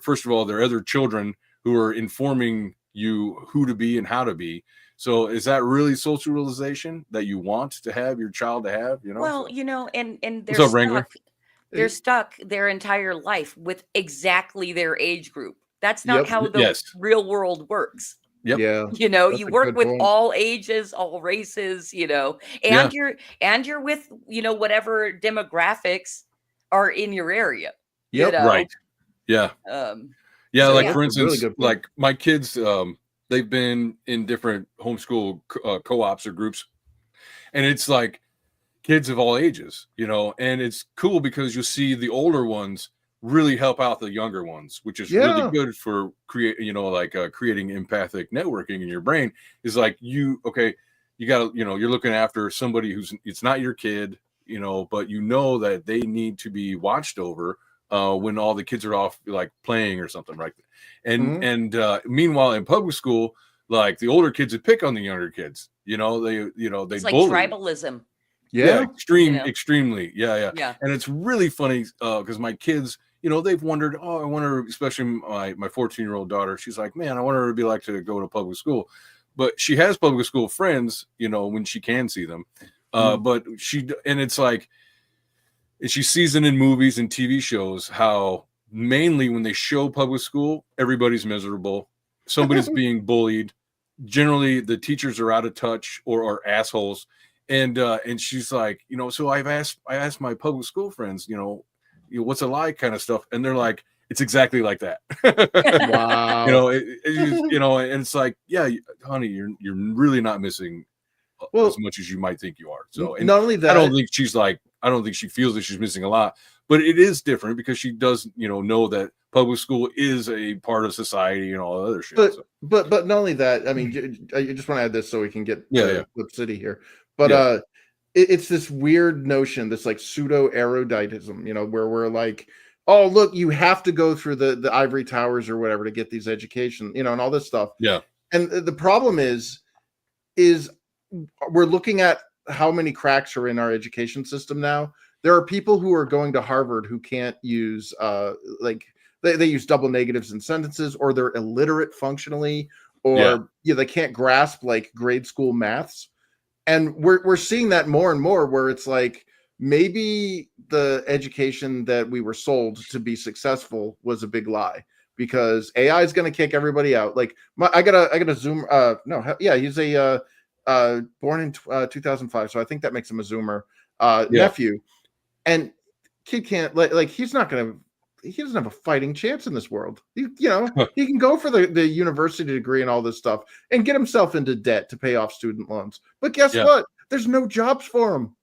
first of all, there are other children who are informing you who to be and how to be. So is that really socialization that you want to have your child to have? You know, well, you know, and they're what's up, Wrangler? They're stuck their entire life with exactly their age group. That's not how the real world works. Yep. Yeah. You know, that's you a work good with point. all ages, all races, you know, and you're with, you know, whatever demographics are in your area. Yep. You know? Right. Yeah. So, like yeah. for instance, Really good point. like my kids, they've been in different homeschool co-ops or groups, and it's like kids of all ages, you know, and it's cool because you see the older ones really help out the younger ones, which is really good for creating empathic networking in your brain. Is like you got, you know, you're looking after somebody it's not your kid, you know, but you know that they need to be watched over when all the kids are off like playing or something, right? And meanwhile in public school, like the older kids would pick on the younger kids, you know, they it's like bully. tribalism. Extremely. Yeah. And it's really funny because my kids, you know, they've wondered, I wonder, especially my 14-year-old daughter, she's like, man, I wonder what it'd be like to go to public school. But she has public school friends, you know, when she can see them. But it's like, she sees it in movies and TV shows how mainly when they show public school, everybody's miserable. Somebody's being bullied. Generally, the teachers are out of touch or are assholes. And she's like, you know, so I asked my public school friends, you know, what's it like, kind of stuff, and they're like, it's exactly like that. Wow. You know, you know, and it's like, yeah, honey, you're really not missing as much as you might think you are. So, and not only that, I don't think she feels that she's missing a lot, but it is different because she does, you know that public school is a part of society and all that other shit. But not only that, I mean, I just want to add this so we can get Flip City here. But it's this weird notion, this like pseudo eruditism, you know, where we're like, oh, look, you have to go through the ivory towers or whatever to get these education, you know, and all this stuff. Yeah. And the problem is we're looking at how many cracks are in our education system now. There are people who are going to Harvard who can't use they use double negatives in sentences, or they're illiterate functionally, or they can't grasp like grade school maths. And we're seeing that more and more, where it's like maybe the education that we were sold to be successful was a big lie, because AI is going to kick everybody out. Like I got a Zoom. He's a born in 2005, so I think that makes him a Zoomer nephew. And kid can't like he doesn't have a fighting chance in this world. He can go for the university degree and all this stuff and get himself into debt to pay off student loans. But guess what? There's no jobs for him.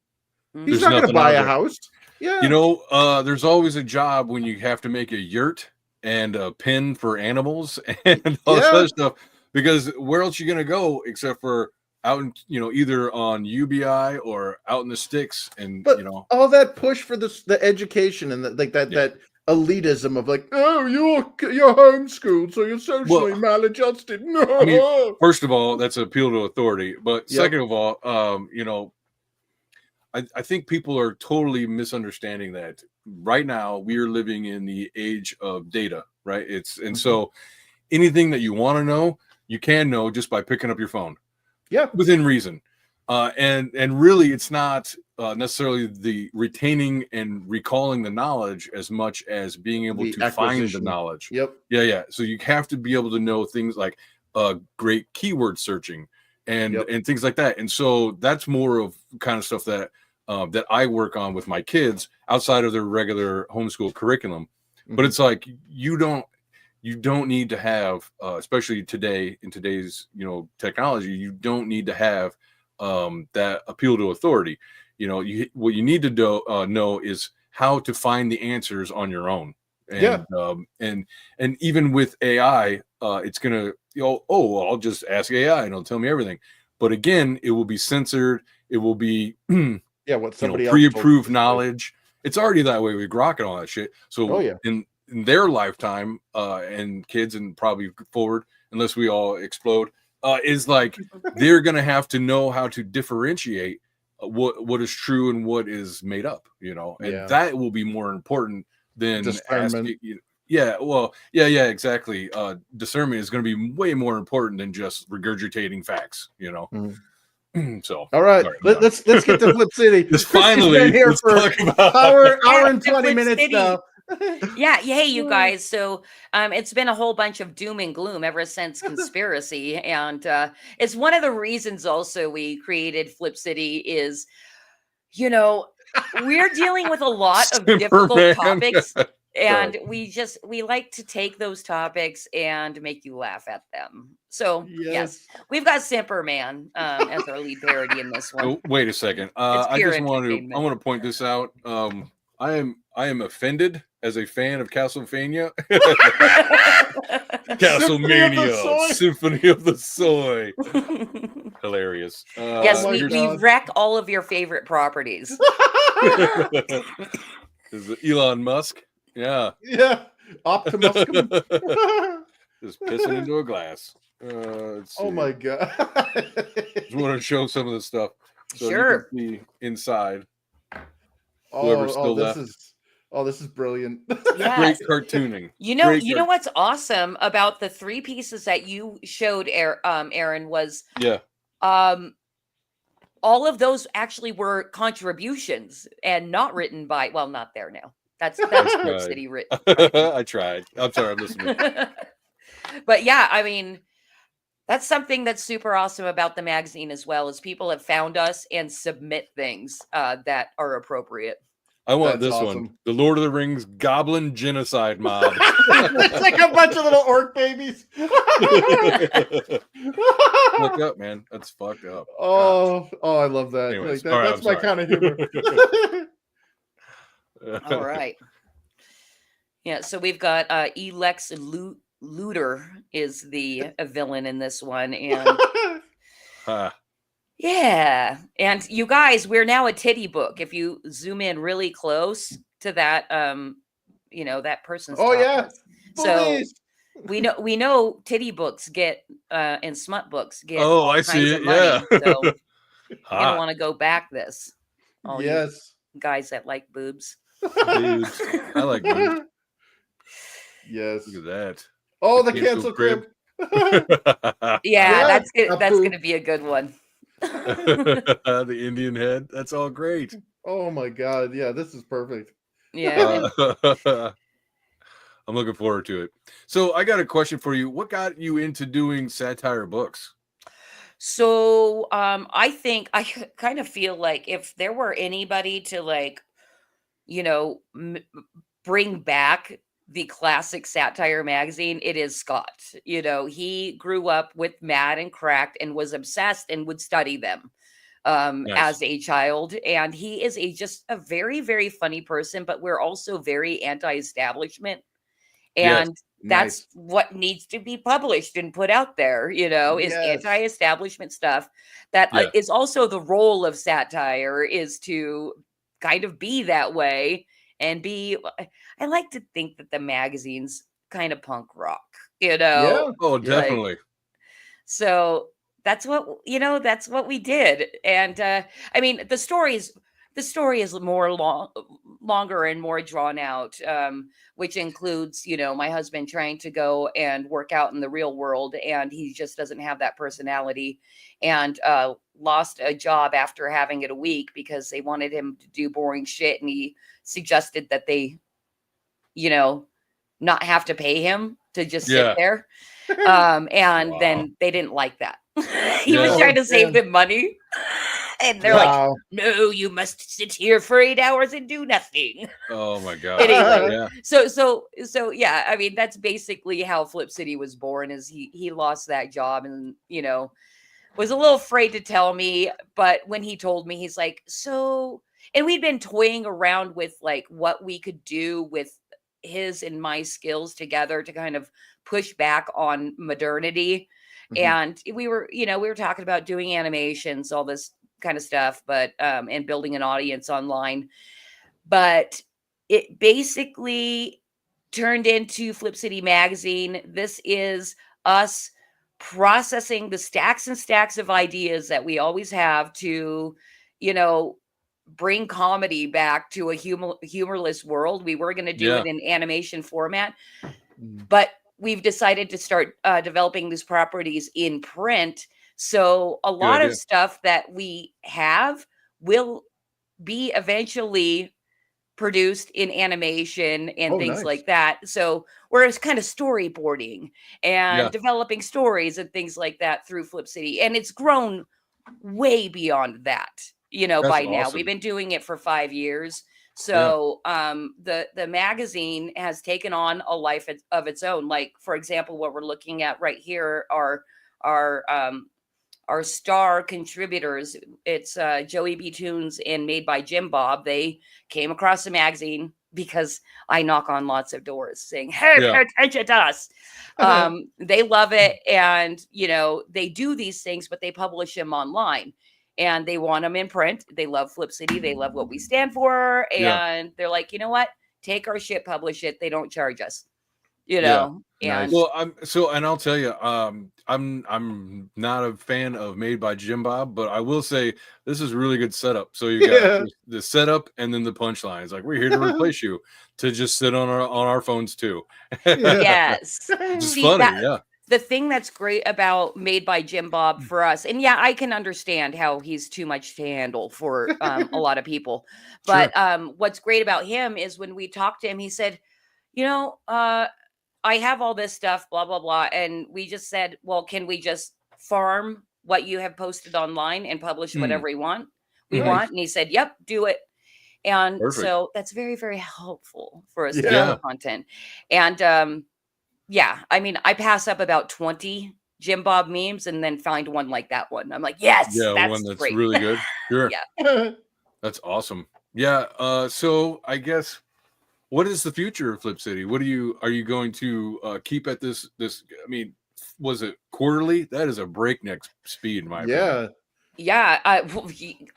He's not going to buy a house. Yeah. You know, there's always a job when you have to make a yurt and a pen for animals and all this other stuff, because where else are you going to go except for out in, you know, either on UBI or out in the sticks. And but you know, all that push for the education and that elitism of like, oh, you're homeschooled, so you're socially maladjusted. No. I mean, first of all, that's an appeal to authority. But second of all, you know, I think people are totally misunderstanding that right now we are living in the age of data, right? So anything that you want to know, you can know just by picking up your phone. Yeah. Within reason. And really it's not necessarily the retaining and recalling the knowledge as much as being able to find the knowledge. Yep. Yeah. So you have to be able to know things like great keyword searching and things like that. And so that's more of kind of stuff that I work on with my kids outside of their regular homeschool curriculum. But it's like you don't need to have, especially today in today's technology, you don't need to have that appeal to authority. What you need to know is how to find the answers on your own. And and even with AI, it's gonna I'll just ask AI and it'll tell me everything. But again, it will be censored. It will be what somebody else pre-approved knowledge. It's already that way with Grok and all that shit. So in their lifetime, and kids and probably forward, unless we all explode, is like they're gonna have to know how to differentiate what is true and what is made up, and that will be more important than asking. Exactly. Discernment is going to be way more important than just regurgitating facts, So all right, let's get to Flip City. Just finally here for hour and 20 minutes now. Yeah, hey you guys. So it's been a whole bunch of doom and gloom ever since Conspiracy, and it's one of the reasons also we created Flip City is, we're dealing with a lot of difficult topics, and we like to take those topics and make you laugh at them. So yes, we've got Simperman as our lead parody in this one. Oh, wait a second. I want to point this out. I am offended as a fan of Castlevania. Castlemania, Symphony of the Soy. Hilarious. Yes, we wreck all of your favorite properties. Is it Elon Musk? Yeah. Optimus. Just pissing into a glass. Oh my god. Just want to show some of the stuff. So sure. You can see inside. Whoever's still left. This is brilliant. Great cartooning. You know what's awesome about the 3 pieces that you showed, Aaron, was all of those actually were contributions and not written by. Well, not there now. That's Flip City written. I tried. I'm sorry, I'm listening. But yeah, I mean, that's something that's super awesome about the magazine as well, is people have found us and submit things that are appropriate. I want this one. The Lord of the Rings Goblin Genocide Mob. It's like a bunch of little orc babies. Look up, man. That's fucked up. Oh, I love that. Anyways, that's my kind of humor. All right. Yeah, so we've got Elex Looter is the villain in this one, and yeah, and you guys, we're now a titty book. If you zoom in really close to that, that person's. So we know titty books get and smut books get. Oh, I see it. Yeah. So you don't want to go back this. You guys that like boobs. Boobs. I like boobs. Yes. Look at that. Oh, the cancel crib. Yeah, that's good. That's gonna be a good one. The Indian head. That's all great. Oh my god. Yeah, this is perfect. Yeah. I'm looking forward to it. So I got a question for you. What got you into doing satire books? So I think I kind of feel like if there were anybody to bring back the classic satire magazine, it is Scott. He grew up with Mad and Cracked and was obsessed and would study them as a child. And he is just a very, very funny person, but we're also very anti-establishment. And that's what needs to be published and put out there, is anti-establishment stuff. That is also the role of satire, is to kind of be that way. And I like to think that the magazine's kind of punk rock, Yeah. Oh, definitely. So that's what we did. And I mean, the story is more longer and more drawn out, which includes, my husband trying to go and work out in the real world, and he just doesn't have that personality, and lost a job after having it a week because they wanted him to do boring shit, and he suggested that they, not have to pay him to just sit there. And then they didn't like that. He was trying to save them money. And they're like, no, you must sit here for 8 hours and do nothing. Oh my god. Anyway, Yeah. so yeah, I mean, that's basically how Flip City was born. Is he lost that job, and was a little afraid to tell me, but when he told me, he's like, so, and we'd been toying around with like what we could do with his and my skills together to kind of push back on modernity. And we were talking about doing animations, all this kind of stuff, but and building an audience online. But it basically turned into Flip City Magazine. This is us processing the stacks and stacks of ideas that we always have to, bring comedy back to a humorless world. We were going to do it in animation format, but we've decided to start developing these properties in print. So a lot of stuff that we have will be eventually produced in animation and things like that. So we're kind of storyboarding and developing stories and things like that through Flip City. And it's grown way beyond that, That's by now. awesome. We've been doing it for 5 years. So the magazine has taken on a life of its own. Like, for example, what we're looking at right here are our star contributors. It's Joey B. Tunes and Made by Jim Bob. They came across the magazine because I knock on lots of doors saying, hey, pay attention to us. They love it. And, they do these things, but they publish them online and they want them in print. They love Flip City. They love what we stand for. And they're like, you know what? Take our shit, publish it. They don't charge us. And well, and I'll tell you, I'm not a fan of Made by Jim Bob, but I will say this is really good setup. So you got the setup and then the punchline. It's like, we're here to replace you to just sit on our phones too. Yes. It's funny. The thing that's great about Made by Jim Bob for us, and I can understand how he's too much to handle for a lot of people. But what's great about him is when we talked to him, he said, I have all this stuff, blah, blah, blah. And we just said, well, can we just farm what you have posted online and publish whatever we want? And he said, yep, do it. And so that's very, very helpful for us to have content. And I mean, I pass up about 20 Jim Bob memes and then find one like that one. I'm like, yes, that's one that's great. really good. Sure. That's awesome. So I guess, what is the future of Flip City? Are you going to keep at this? I mean, was it quarterly? That is a breakneck speed, my opinion.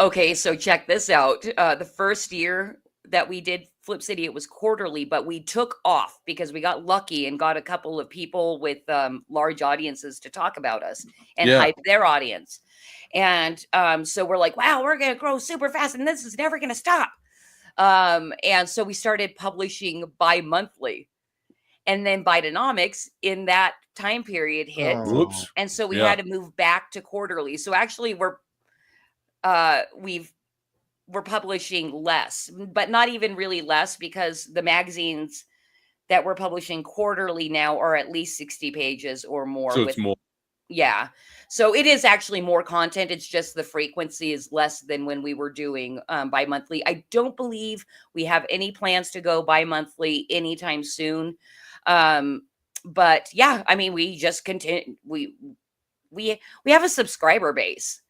Okay, so check this out. The first year that we did Flip City, it was quarterly, but we took off because we got lucky and got a couple of people with large audiences to talk about us and hype their audience. And so we're like, wow, we're going to grow super fast and this is never going to stop. And so we started publishing bi-monthly, and then Bidenomics in that time period hit. And so we had to move back to quarterly. So actually we're publishing less, but not even really less, because the magazines that we're publishing quarterly now are at least 60 pages or more. So it's more. Yeah. So it is actually more content. It's just the frequency is less than when we were doing bi-monthly. I don't believe we have any plans to go bi-monthly anytime soon. But I mean, we just continue. We have a subscriber base.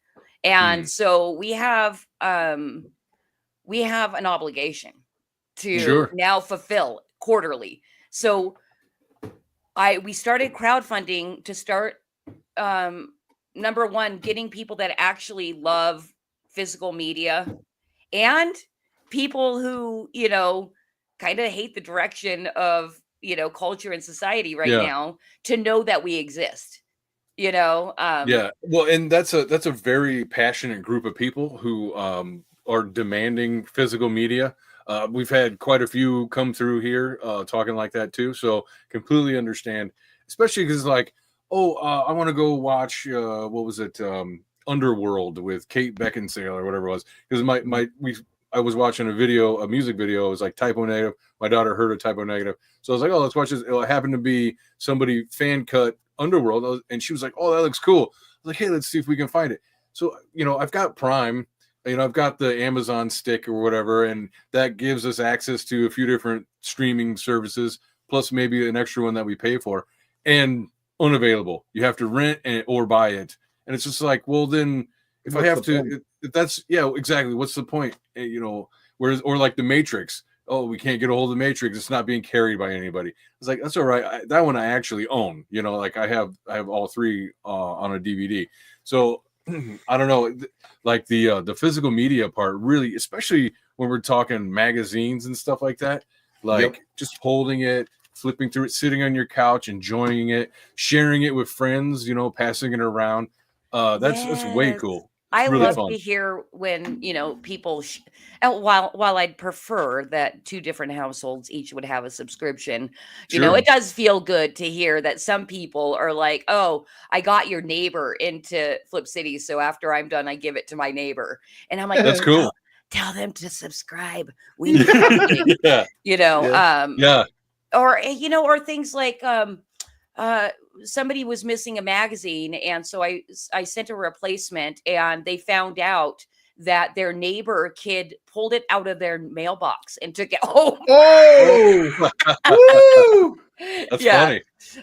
And so we have an obligation to now fulfill quarterly. So we started crowdfunding to start number one, getting people that actually love physical media and people who, kind of hate the direction of, culture and society right now to know that we exist. Well, and that's a very passionate group of people who are demanding physical media. We've had quite a few come through here talking like that too. So completely understand, especially because like, I want to go watch what was it, Underworld with Kate Beckinsale or whatever it was. Because I was watching a music video. It was like Typo Negative. My daughter heard of Typo Negative, so I was like, let's watch this. It happened to be somebody fan cut Underworld, and she was like, that looks cool. I was like, hey, let's see if we can find it. So I've got Prime, I've got the Amazon stick or whatever, and that gives us access to a few different streaming services, plus maybe an extra one that we pay for, and unavailable. You have to rent or buy it, and it's just like, well, then if I have to, if that's exactly. What's the point? Whereas or like the Matrix. Oh, we can't get a hold of the Matrix. It's not being carried by anybody. It's like, that's all right. That one I actually own. Like I have all three on a DVD. So I don't know, like the physical media part, really, especially when we're talking magazines and stuff like that. Like just holding it, flipping through it, sitting on your couch, enjoying it, sharing it with friends. Passing it around. That's way cool. It's I really love fun. to hear when people. While I'd prefer that two different households each would have a subscription, Sure. it does feel good to hear that some people are like, "Oh, I got your neighbor into Flip City, so after I'm done, I give it to my neighbor," and I'm like, That's cool. Tell them to subscribe. We need it. Yeah. Or things like somebody was missing a magazine, and so I sent a replacement, and they found out that their neighbor kid pulled it out of their mailbox and took it home. Oh, woo! That's funny.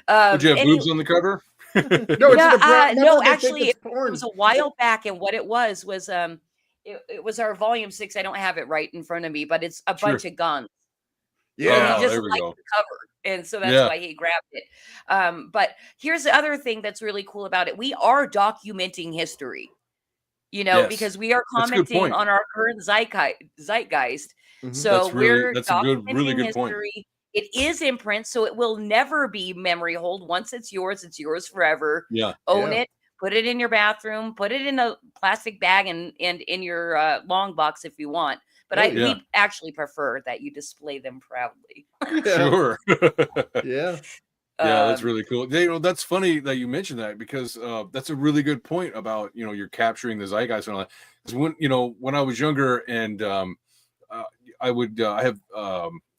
Would you have boobs on the cover? No, actually, it was a while back, and what it was it was our volume 6. I don't have it right in front of me, but it's a bunch of guns. Yeah, And he just there we liked go. the cover, and so that's why he grabbed it. But here's the other thing that's really cool about it: we are documenting history. Yes. Because we are That's a good commenting point. on our current zeitgeist. So That's we're a really documenting good point. history. It is in print, so it will never be memory hold. Once it's yours forever. Yeah. Own it. Put it in your bathroom. Put it in a plastic bag and in your long box if you want. But we actually prefer that you display them proudly. Sure. Yeah. Yeah, that's really cool. That's funny that you mentioned that, because that's a really good point about you're capturing the zeitgeist and all that. Because when I was younger, and I would I have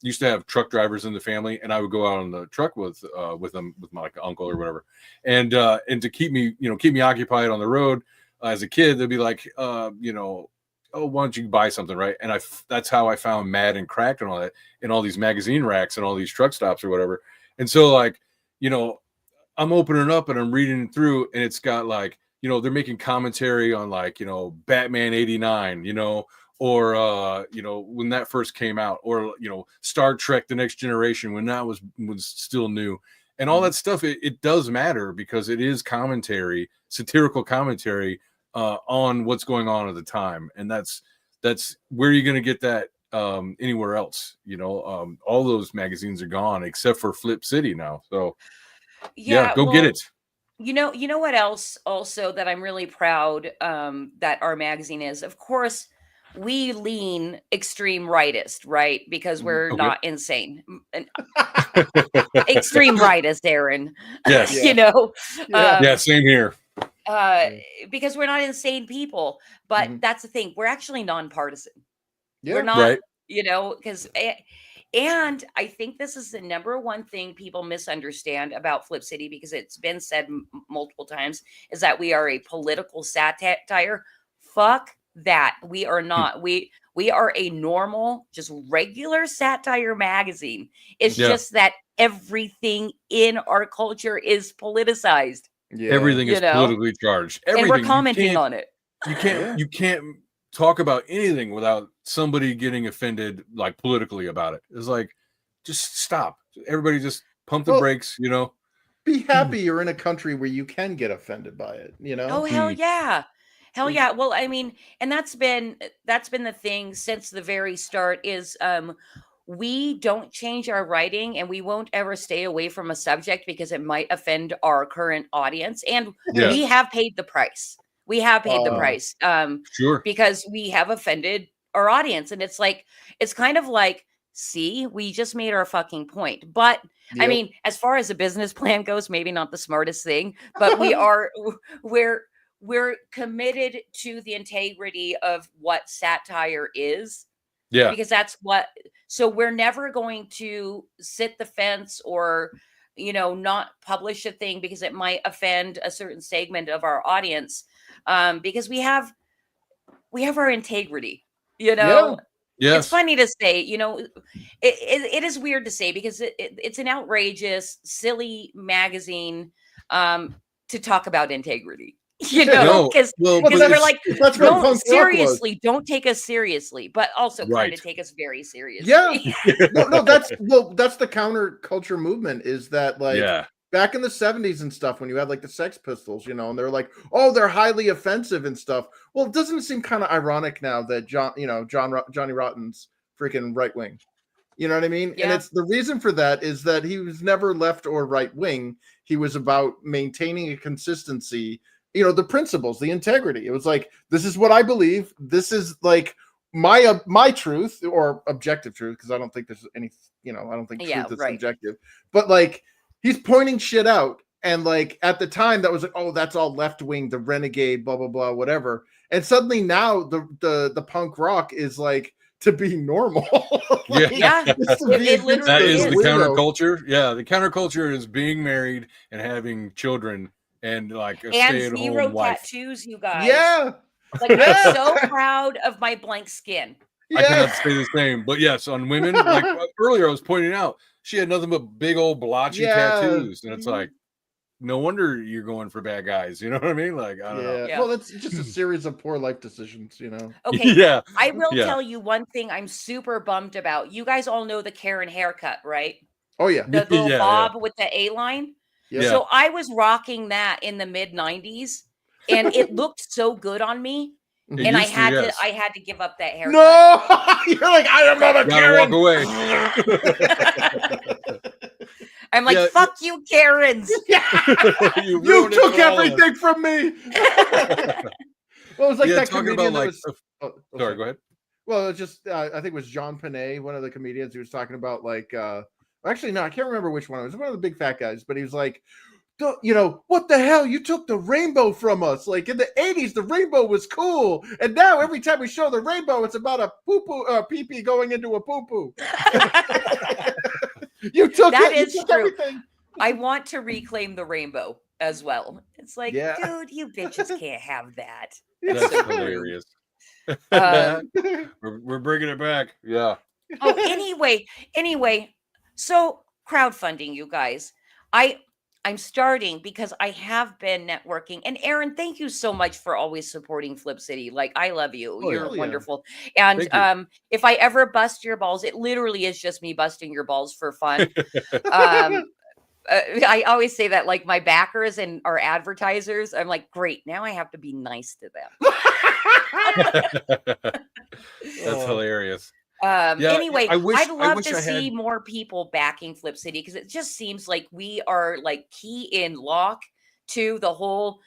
used to have truck drivers in the family, and I would go out on the truck with them, with my uncle or whatever, and to keep me occupied on the road as a kid, they'd be like, oh, why don't you buy something, right? And that's how I found Mad and Cracked and all that in all these magazine racks and all these truck stops or whatever. And so like, I'm opening up and I'm reading through, and it's got like, they're making commentary on like, Batman 89, or when that first came out, or Star Trek The Next Generation when that was still new, and all that stuff. It does matter, because it is commentary, satirical commentary on what's going on at the time, and that's where you're going to get that anywhere else. All those magazines are gone except for Flip City now. So go get it. You know what else also that I'm really proud that our magazine is? Of course, we lean extreme rightist, right? Because we're not insane. Extreme rightist, Aaron. Yes. Same here. Because we're not insane people. But that's the thing. We're actually nonpartisan. Yeah. We're not, Right. because and I think this is the number one thing people misunderstand about Flip City, because it's been said multiple times, is that we are a political satire. Fuck that. We are not. We are a normal, just regular satire magazine. It's just that everything in our culture is politicized. Everything is politically charged. Everything. And we're commenting on it. You can't talk about anything without somebody getting offended, like politically, about it. It's like, just stop. Everybody just pump the brakes, Be happy you're in a country where you can get offended by it, Oh, hell yeah. Hell yeah. Well, I mean, and that's been the thing since the very start is we don't change our writing, and we won't ever stay away from a subject because it might offend our current audience. And we have paid the price. We have paid the price. Sure. Because we have offended our audience. And it's like, it's kind of like, see, we just made our fucking point. But I mean, as far as a business plan goes, maybe not the smartest thing, but we're committed to the integrity of what satire is. Yeah. Because so we're never going to sit the fence or, not publish a thing because it might offend a certain segment of our audience. Because we have we have our integrity, you know. Yes. It's funny to say, you know, it is weird to say because it's an outrageous, silly magazine to talk about integrity, you know, No, because well, but we're it's like, that's what don't punk rock was. seriously, don't take us seriously, but also kind Right. of take us very seriously. Yeah. No, that's the counterculture movement is that like Yeah. back in the 70s and stuff when you had like the Sex Pistols, you know, and they're like, oh, they're highly offensive and stuff. Well, doesn't it seem kind of ironic now that Johnny Rotten's freaking right wing? You know what I mean? And Yeah. it's the reason for that is that he was never left or right wing. He was about maintaining a consistency, you know, the principles, the integrity. It was like, this is what I believe. This is like my truth or objective truth, because I don't think there's any, you know, I don't think Yeah, truth is right. subjective. But like he's pointing shit out. And like at the time that was like, oh, that's all left wing, the renegade, blah, blah, blah, whatever. And suddenly now the punk rock is like to be normal. Like, Yeah, it's to be it literally That is the weirdo. counterculture. Yeah, the counterculture is being married and having children and like a And stay-at-home zero wife. tattoos, you guys. Yeah. Like I'm so proud of my blank skin. I cannot say the same, but yes, on women, like earlier I was pointing out, she had nothing but big old blotchy Yeah. tattoos, and it's like, no wonder you're going for bad guys. You know what I mean? Like, I don't know. Yeah. Well, it's just a series of poor life decisions, you know. Okay. Yeah. I will Yeah. tell you one thing I'm super bummed about. You guys all know the Karen haircut, right? Oh yeah. The little Yeah, bob with the A line. Yeah. So I was rocking that in the mid 90s and it looked so good on me. It And I used to, had yes. I had to give up that haircut. No, you're like, I am not a Gotta Karen. walk away. I'm like, Yeah, fuck you, Karens. You ruined it took all. everything from me. Well, it was like Yeah, that talking comedian about that like. was. Sorry, go ahead. Well, it's just I think it was John Panay, one of the comedians. He was talking about like actually no, I can't remember which one. It was one of the big fat guys, but he was like, you know, what the hell? You took the rainbow from us. Like in the 80s, the rainbow was cool. And now every time we show the rainbow, it's about a poo-poo pee-pee going into a poo-poo. You took That it. is You took true. everything. I want to reclaim the rainbow as well. It's like, Yeah. dude, you bitches can't have that. That's so rude. hilarious. Um, we're bringing it back. Yeah. Oh, anyway, so crowdfunding, you guys. I'm starting because I have been networking. And Aaron, thank you so much for always supporting Flip City. Like, I love you. Oh, You're yeah. wonderful. And Thank you. if I ever bust your balls, it literally is just me busting your balls for fun. I always say that, like my backers and our advertisers, I'm like, great, now I have to be nice to them. That's hilarious. Anyway, I wish- I'd I love wish to I see had- more people backing Flip City because it just seems like we are like key in lock to the whole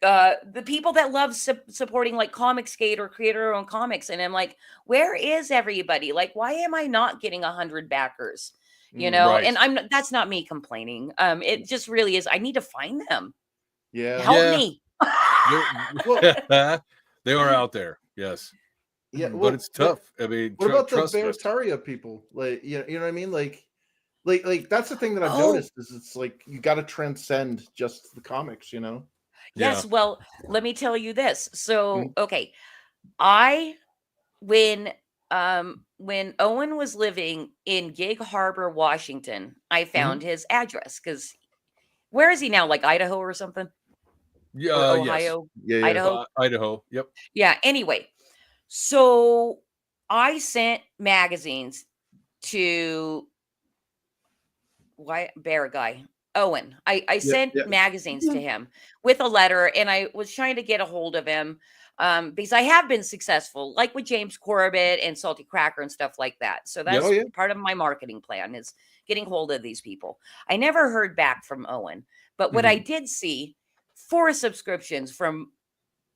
the people that love supporting like Comicsgate or create our own comics. And I'm like, where is everybody? Like, why am I not getting 100 backers? You know, Right. and that's not me complaining. It just really is. I need to find them. Yeah. Help Yeah. me. They are out there. Yes. Yeah, But it's tough. I mean, What about the trust us. Beartaria people? Like, you know what I mean? Like that's the thing that I've Oh. noticed is it's like you got to transcend just the comics, you know? Yes, well, let me tell you this. So, Mhm. okay, when Owen was living in Gig Harbor, Washington, I found his address because where is he now? Like Idaho or something? Yeah, Or yes. Ohio? Yeah. Idaho? Idaho. Yep. Yeah, anyway. So I sent magazines to Bear Guy. Owen. I sent magazines to him with a letter, and I was trying to get a hold of him because I have been successful, like with James Corbett and Salty Cracker and stuff like that. So that's part of my marketing plan is getting hold of these people. I never heard back from Owen, but what I did see 4 subscriptions from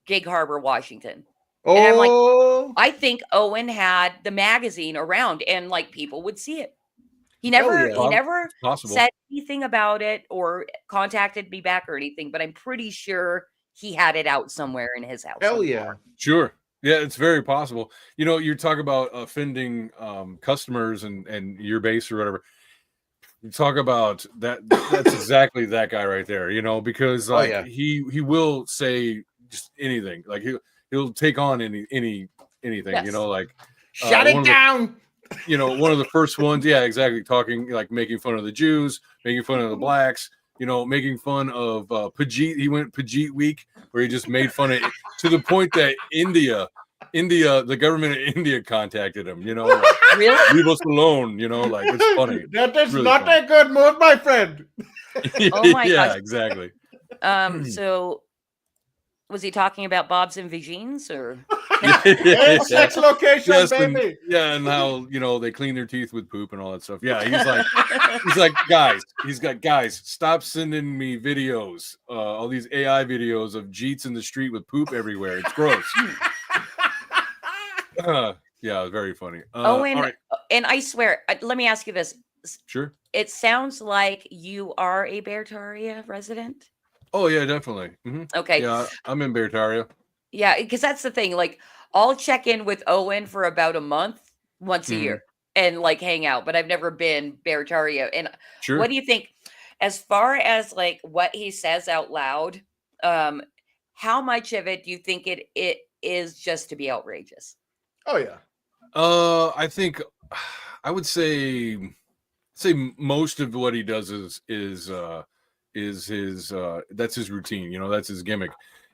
Gig Harbor, Washington. And I'm like, I think Owen had the magazine around and like people would see it. He never said anything about it or contacted me back or anything, but I'm pretty sure he had it out somewhere in his house. Hell yeah. Sure. Yeah, it's very possible. You know, you talk about offending customers and your base or whatever. You talk about that. That's exactly that guy right there, you know, because like he will say just anything. Like he'll take on anything. Yes. You know, like Shut it down. One of the first ones, yeah, exactly. Talking like making fun of the Jews, making fun of the blacks. Making fun of Pajit. He went Pajit Week, where he just made fun of it to the point that India, the government of India contacted him. Like, really? leave us alone. Like it's funny. That is really not funny. a good move, my friend. Oh my yeah, gosh. exactly. So was he talking about Bob's and Vagines or sex location, baby? And how they clean their teeth with poop and all that stuff. Yeah, he's like, guys, stop sending me videos, all these AI videos of Jeets in the street with poop everywhere. It's gross. Yeah, very funny. And I swear, let me ask you this. Sure. It sounds like you are a Bertaria resident. Oh yeah, definitely. Mm-hmm. Okay. Yeah, I'm in Bertaria. Yeah, because that's the thing. Like, I'll check in with Owen for about a month, once a year, and like hang out. But I've never been Bertaria. And Sure. What do you think, as far as like what he says out loud? How much of it do you think it is just to be outrageous? Oh yeah. I think I would say most of what he does is his that's his routine, that's his gimmick.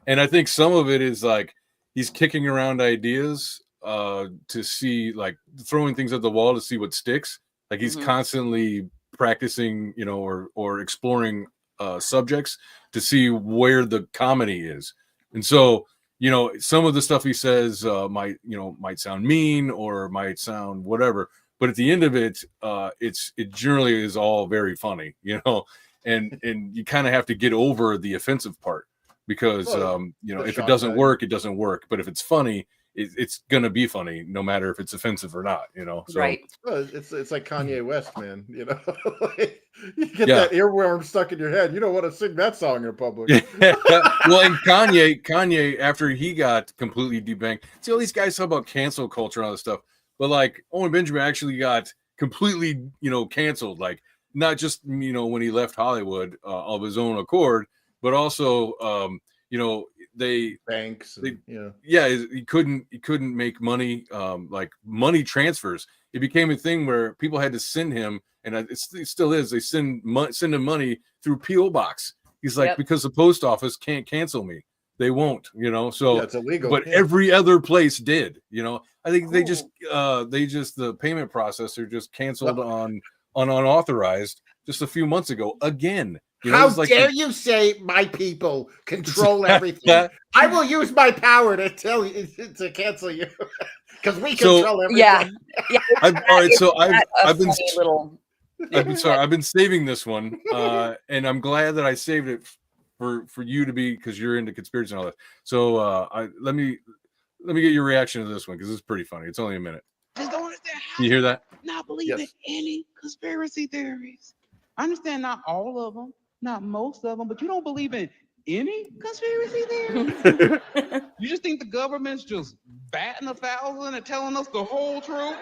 And I think some of it is like he's kicking around ideas to see, like throwing things at the wall to see what sticks. Like he's constantly practicing, or exploring subjects to see where the comedy is. And so, some of the stuff he says might sound mean or might sound whatever, but at the end of it, it generally is all very funny, and you kind of have to get over the offensive part because if it doesn't work, it doesn't work. But if it's funny, it's gonna be funny no matter if it's offensive or not. So, right. Well, it's like Kanye West, man. You get that earworm stuck in your head. You don't want to sing that song in public. Well, and Kanye, after he got completely debanked, see all these guys talk about cancel culture and all this stuff, but like Owen Benjamin actually got completely, canceled. Like not just when he left Hollywood of his own accord, but also banks. He couldn't make money, like money transfers. It became a thing where people had to send him, and it still is. They send him money through PO box. He's like, because the post office can't cancel me, they won't. So it's illegal. But every other place did. I think they just the payment processor just canceled on unauthorized just a few months ago again. How dare you say my people control everything? I will use my power to tell you to cancel you because we control everything. Yeah. All right, so I've been little. I've been saving this one, and I'm glad that I saved it for you to be, because you're into conspiracy and all that. So let me get your reaction to this one, because it's pretty funny. It's only a minute. Just don't understand how You hear that? not believe in any conspiracy theories. I understand not all of them, not most of them, but you don't believe in any conspiracy theories? You just think the government's just batting 1,000 and telling us the whole truth?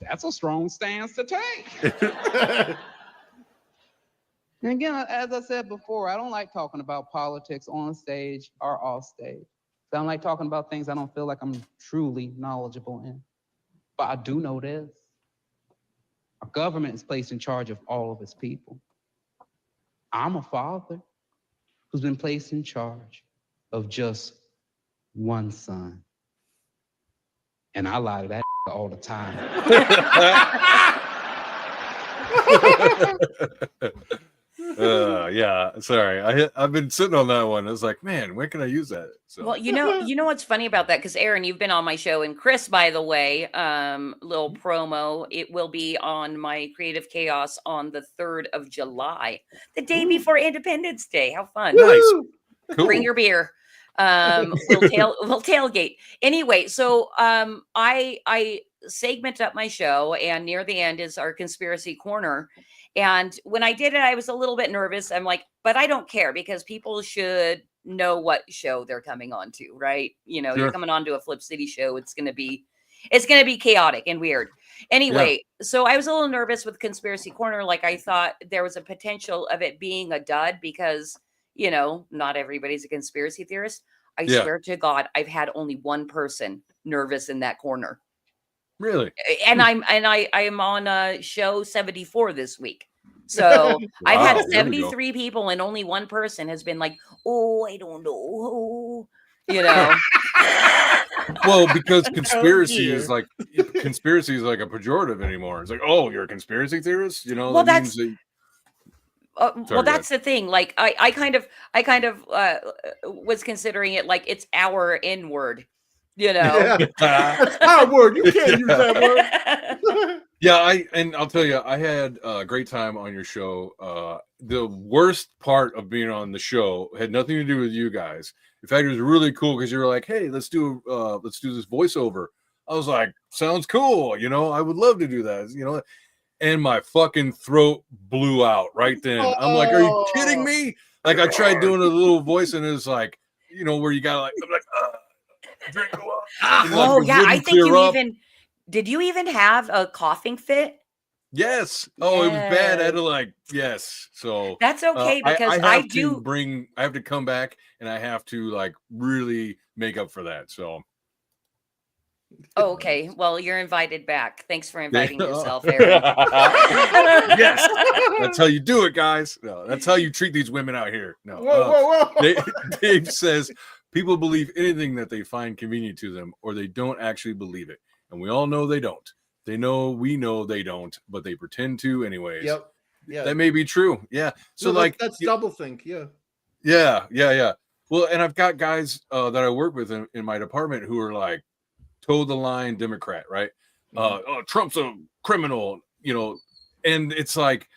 That's a strong stance to take. And again, as I said before, I don't like talking about politics on stage or off stage. I don't like talking about things I don't feel like I'm truly knowledgeable in. But I do know this. Our government is placed in charge of all of its people. I'm a father who's been placed in charge of just one son. And I lie to that all the time. Yeah, sorry. I've been sitting on that one. I was like, man, when can I use that? So. Well, you know what's funny about that? Because Aaron, you've been on my show, and Chris, by the way, little promo. It will be on my Creative Chaos on the 3rd of July, the day before Independence Day. How fun! Nice. Cool. Bring your beer. We'll tailgate. Anyway, so I segment up my show, and near the end is our conspiracy corner. And when I did it, I was a little bit nervous. I'm like, but I don't care, because people should know what show they're coming on to, right? Sure. You're coming on to a Flip City show. It's gonna be chaotic and weird. Anyway, So I was a little nervous with Conspiracy Corner. Like, I thought there was a potential of it being a dud because, not everybody's a conspiracy theorist. I Yeah. swear to God, I've had only one person nervous in that corner. Really? And I'm on show 74 this week. So I've had Wow, there we go. 73 people and only one person has been like, oh, I don't know. You know. Well, because Oh, conspiracy dear. is like a pejorative anymore. It's like, oh, you're a conspiracy theorist, Well, that means that's that. well, Sorry, go ahead. that's the thing. Like I kind of was considering it like it's our N word, you know. Yeah, that's our word. You can't use that word. Yeah, and I'll tell you, I had a great time on your show. The worst part of being on the show had nothing to do with you guys. In fact, it was really cool because you were like, "Hey, let's do this voiceover." I was like, "Sounds cool," I would love to do that, And my fucking throat blew out right then. I'm like, "Are you kidding me?" Like I tried doing a little voice, and it's like, where you gotta I'm like, drink a lot. And, like, Oh it yeah, I wouldn't think clear you up. did you even have a coughing fit? Yes. Oh, it was bad. I had Yes. to yes. So That's okay because I have to come back and I have to really make up for that. So Oh, okay. Well, you're invited back. Thanks for inviting Yeah. yourself, Aaron. Yes. That's how you do it, guys. No, that's how you treat these women out here. No. Whoa. Dave says people believe anything that they find convenient to them or they don't actually believe it. And we all know they don't. We know they don't, but they pretend to anyways. Yep. Yeah. That may be true. Yeah. So No, that's doublethink. Yeah. Yeah. Well, and I've got guys that I work with in my department who are like toe the line Democrat, right? Oh, Trump's a criminal, and it's like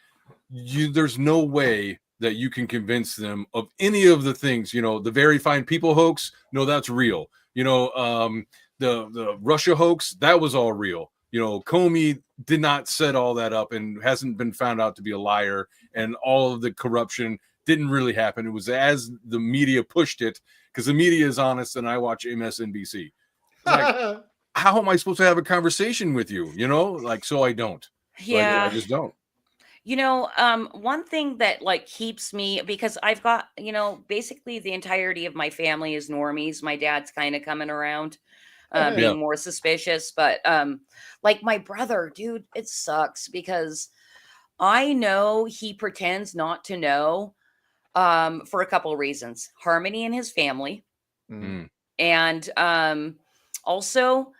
there's no way that you can convince them of any of the things, the very fine people hoax. No, that's real. The Russia hoax, that was all real. Comey did not set all that up and hasn't been found out to be a liar, and all of the corruption didn't really happen. It was as the media pushed it, because the media is honest, and I watch MSNBC. Like, how am I supposed to have a conversation with you? So I don't. Yeah. I just don't. One thing that keeps me, because I've got, basically the entirety of my family is normies. My dad's kind of coming around, being more suspicious, but like my brother, dude, it sucks because I know he pretends not to know for a couple of reasons. Harmony in his family. And also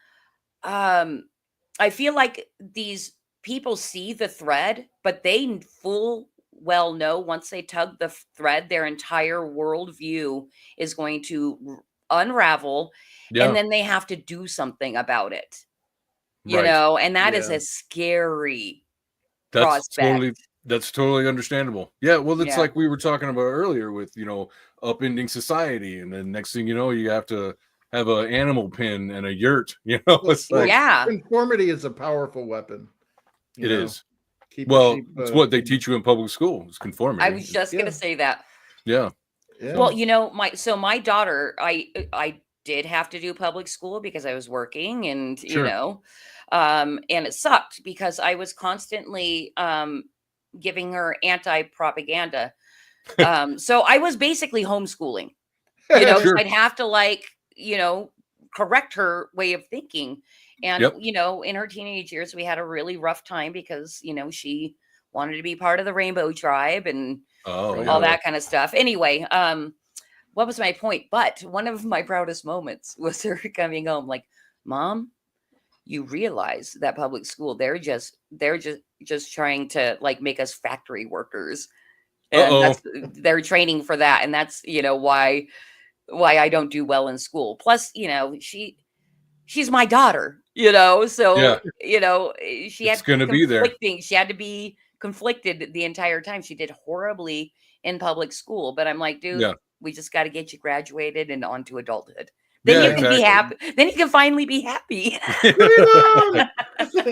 I feel like these people see the thread, but they full well know once they tug the thread, their entire worldview is going to unravel, and then they have to do something about it. And that is a scary prospect. That's totally understandable. Yeah, well, it's like we were talking about earlier with upending society, and then next thing you know, you have to have an animal pen and a yurt. It's like conformity is a powerful weapon. It is. It's what they teach you in public school. It's conformity. I was just gonna say that. Yeah. Well, my daughter, I did have to do public school because I was working, and and it sucked because I was constantly giving her anti-propaganda. So I was basically homeschooling. Sure. I'd have to correct her way of thinking. And, in her teenage years, we had a really rough time because, she wanted to be part of the Rainbow Tribe and all that kind of stuff. Anyway, what was my point? But one of my proudest moments was her coming home like, Mom, you realize that public school, they're just trying to make us factory workers. And they're training for that. And that's, why I don't do well in school. Plus, she's my daughter, so she had gonna be there. She had to be conflicted the entire time. She did horribly in public school, but I'm like, dude, we just got to get you graduated and onto adulthood. Then you can be happy. Then you can finally be happy.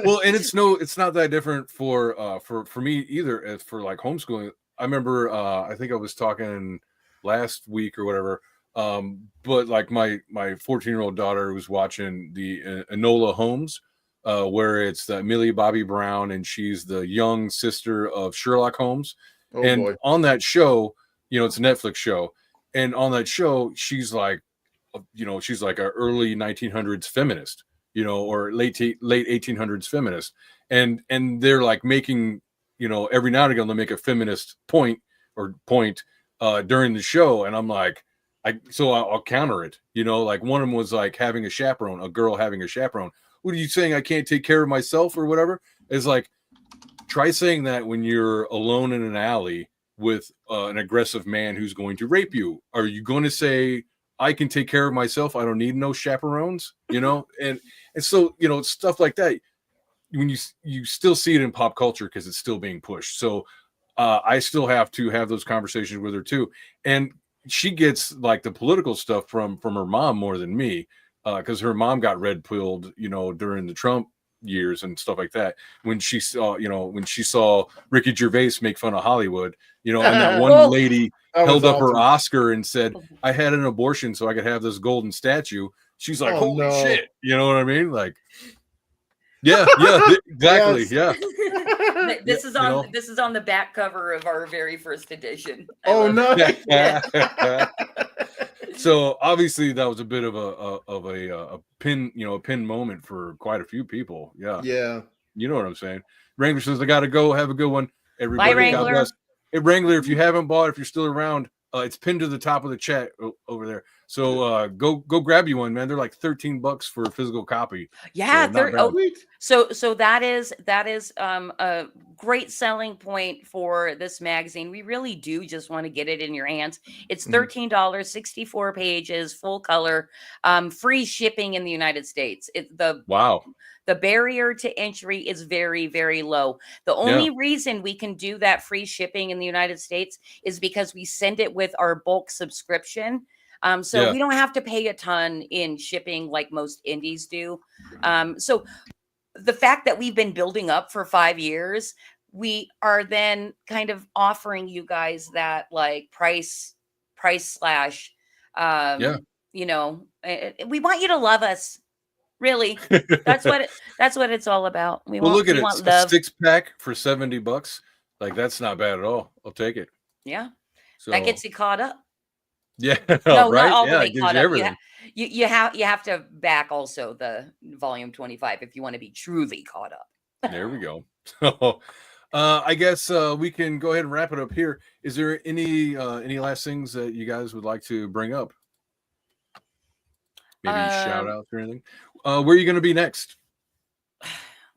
Well, and it's not that different for me either as for homeschooling. I remember I think I was talking last week or whatever. But my 14-year-old daughter was watching the Enola Holmes, where it's Millie Bobby Brown, and she's the young sister of Sherlock Holmes. On that show, it's a Netflix show, and on that show, she's like, she's like a early 1900s feminist, or late 1800s feminist, and they're like making, every now and again they'll make a feminist point during the show, and I'm like, I'll counter it, like one of them was like having a girl having a chaperone. What are you saying? I can't take care of myself or whatever? It's like, try saying that when you're alone in an alley with an aggressive man who's going to rape you. Are you going to say, I can take care of myself, I don't need no chaperones? And so, stuff like that, when you still see it in pop culture because it's still being pushed. So I still have to have those conversations with her too. And she gets like the political stuff from her mom more than me, because her mom got red pilled, during the Trump years and stuff like that. When she saw Ricky Gervais make fun of Hollywood, and that one lady held up her Oscar and said, I had an abortion so I could have this golden statue. She's like, holy shit. You know what I mean? Like, yeah, exactly. Yes. Yeah. This is on the back cover of our very first edition. Oh no. So obviously that was a bit of a pin moment for quite a few people. Yeah. You know what I'm saying? Wrangler says, I gotta go. Have a good one, everybody. Bye, Wrangler. God bless. Hey, Wrangler, if you haven't bought, if you're still around, it's pinned to the top of the chat over there. So go grab you one, man. They're like $13 for a physical copy. Yeah, so so that is a great selling point for this magazine. We really do just want to get it in your hands. It's $13, 64 pages, full color, free shipping in the United States. The barrier to entry is very, very low. The only reason we can do that free shipping in the United States is because we send it with our bulk subscription. We don't have to pay a ton in shipping like most indies do. So the fact that we've been building up for 5 years, we are then kind of offering you guys that like price slash, we want you to love us. Really, that's what it's all about. Look at it. Want A love. 6-pack for $70. Like, that's not bad at all. I'll take it. Yeah, so that gets you caught up. Yeah, no, right. not all the Yeah, way it gives caught you up. everything. You have to back also the volume 25 if you want to be truly caught up. There we go. So I guess we can go ahead and wrap it up here. Is there any last things that you guys would like to bring up? Maybe shout outs or anything? Where are you going to be next?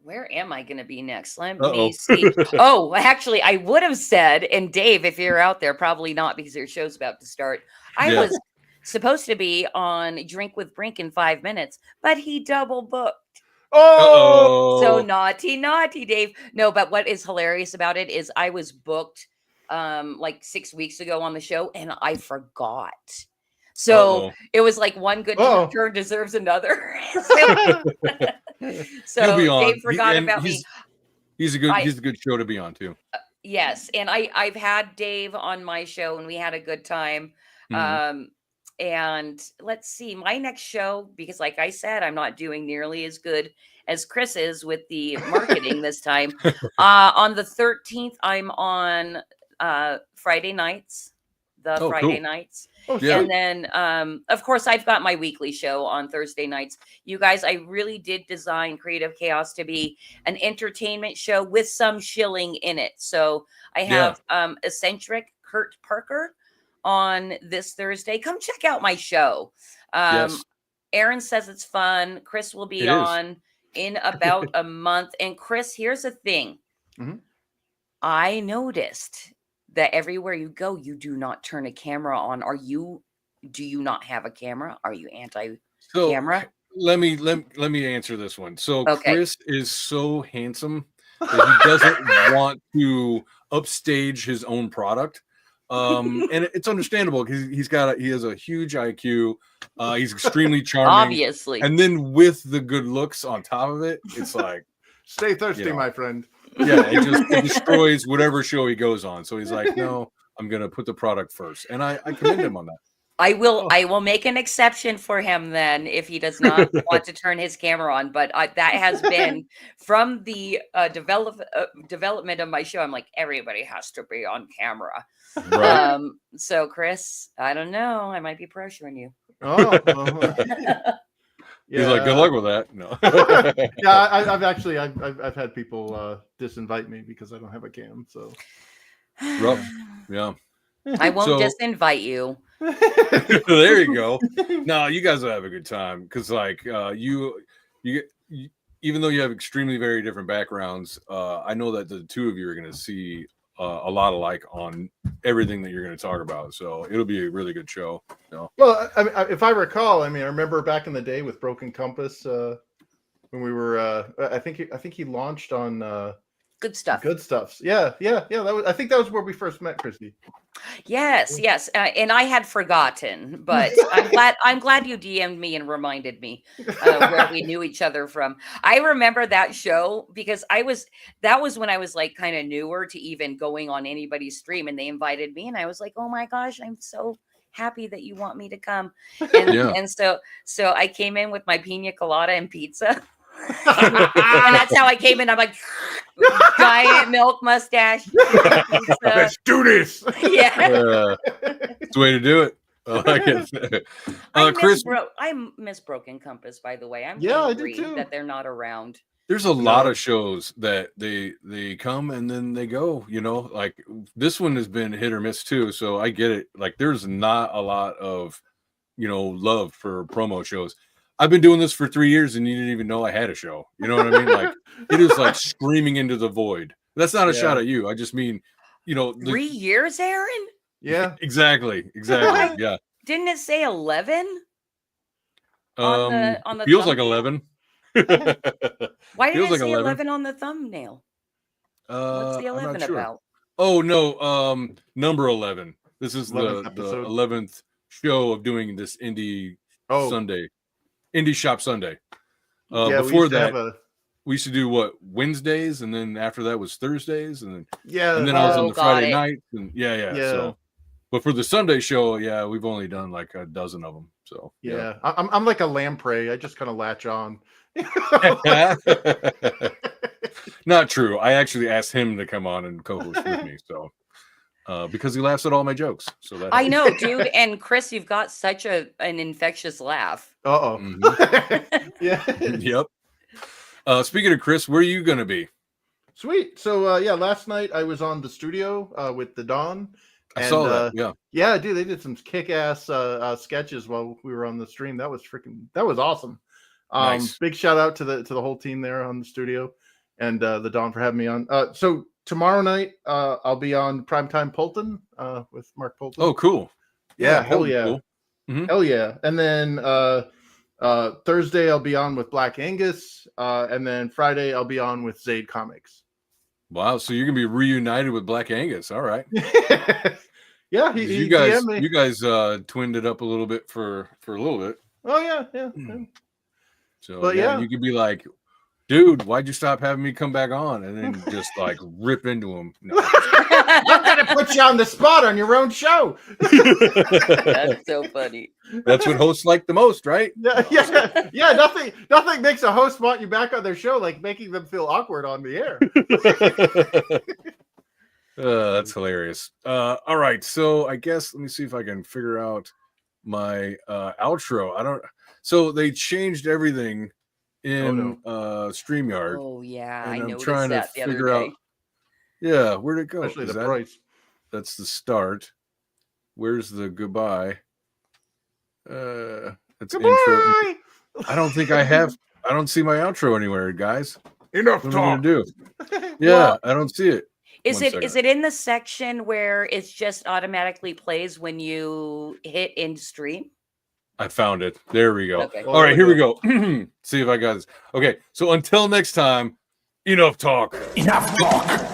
Where am I going to be next? Let me see. Oh, actually, I would have said, and Dave, if you're out there, probably not because your show's about to start. I was supposed to be on Drink with Brink in 5 minutes, but he double booked. Oh, so naughty, Dave. No, but what is hilarious about it is I was booked like 6 weeks ago on the show, and I forgot. So it was like one good turn deserves another. So Dave forgot about me. He's a good show to be on too. Yes, and I've had Dave on my show, and we had a good time. And let's see, my next show, because like I said, I'm not doing nearly as good as Chris is with the marketing this time. On the 13th, I'm on Friday nights. Friday nights. And then of course I've got my weekly show on Thursday nights. You guys, I really did design Creative Chaos to be an entertainment show with some shilling in it. So I have eccentric Kurt Parker on this Thursday. Come check out my show. Aaron says it's fun. Chris will be on in about a month. And Chris, here's the thing. I noticed that everywhere you go, you do not turn a camera on. Do you not have a camera? Are you anti-camera? So let me answer this one. So Chris is so handsome that he doesn't want to upstage his own product. And it's understandable because he has a huge IQ. He's extremely charming, obviously. And then with the good looks on top of it, it's like, stay thirsty, my friend. Yeah, it destroys whatever show he goes on. So he's like, no, I'm gonna put the product first, and I commend him on that. I will make an exception for him then if he does not want to turn his camera on. But that has been from the development of my show. I'm like, everybody has to be on camera. Right. So Chris, I don't know. I might be pressuring you. Oh, He's like, good luck with that. No. Yeah, I've had people disinvite me because I don't have a cam. So rough. Yeah. I won't disinvite you. There you go. No, you guys will have a good time because, like, you, even though you have extremely very different backgrounds, I know that the two of you are going to see a lot alike on everything that you're going to talk about. So it'll be a really good show. So. Well, I mean, if I recall, I remember back in the day with Broken Compass when we were. I think he launched on Good Stuff. Good Stuffs. Yeah. I think that was where we first met, Christy. Yes. And I had forgotten, but I'm glad you DM'd me and reminded me where we knew each other from. I remember that show because that was when I was like kind of newer to even going on anybody's stream, and they invited me, and I was like, oh my gosh, I'm so happy that you want me to come. And so I came in with my pina colada and pizza. And that's how I came in. I'm like, giant milk mustache. Let's do this. Yeah. It's the way to do it. I like it. Chris, I miss Broken Compass, by the way. I'm I angry do too. that they're not around. There's a lot of shows that they come and then they go, like this one has been hit or miss too. So I get it. Like there's not a lot of, love for promo shows. I've been doing this for 3 years and you didn't even know I had a show. You know what I mean? Like it is like screaming into the void. That's not a shot at you. I just mean, 3 years, Aaron? Yeah. Exactly. Yeah. Didn't it say 11? On the feels thumbnail? like 11. Why did it say 11 on the thumbnail? What's the 11 about? Oh no, number 11. This is the 11th show of doing this indie Sunday, Indie Shop Sunday. Before that, we used to do what, Wednesdays, and then after that was Thursdays, and then I was on the Friday night, and yeah. So, but for the Sunday show, we've only done like a dozen of them. So I'm like a lamprey. I just kind of latch on. Not true. I actually asked him to come on and co-host with me. So. Because he laughs at all my jokes. So that I know, dude. And Chris, you've got such an infectious laugh. Mm-hmm. Yeah. Yep. Speaking of Chris, where are you going to be? Sweet. So last night I was on the studio with the Dawn. I saw that. Yeah, dude. They did some kick-ass sketches while we were on the stream. That was awesome. Nice. Big shout out to the whole team there on the studio and the Dawn for having me on. So tomorrow night, I'll be on Primetime Polton with Mark Polton. Oh, cool. Yeah, hell yeah. Cool. Mm-hmm. Hell yeah. And then Thursday, I'll be on with Black Angus. And then Friday, I'll be on with Zaid Comics. Wow. So you're going to be reunited with Black Angus. All right. Yeah. You guys twinned it up a little bit for a little bit. Oh, yeah. So but you could be like, dude, why'd you stop having me come back on? And then just like rip into him. No. I'm gonna put you on the spot on your own show. That's so funny. That's what hosts like the most, right? Yeah. Nothing makes a host want you back on their show like making them feel awkward on the air. That's hilarious. All right, so I guess let me see if I can figure out my outro. So they changed everything in StreamYard. Oh yeah, and I noticed trying that to the figure other day. out. Yeah, where'd it go? Especially the price. That's the start. Where's the goodbye? It's goodbye! Intro. I don't think I have. I don't see my outro anywhere, guys. Enough what talk. Am I gonna do? Yeah, I don't see it. Is it in the section where it's just automatically plays when you hit end stream? I found it. There we go. Okay. All right, here we go. See if I got this. Okay, so until next time, enough talk. Enough talk.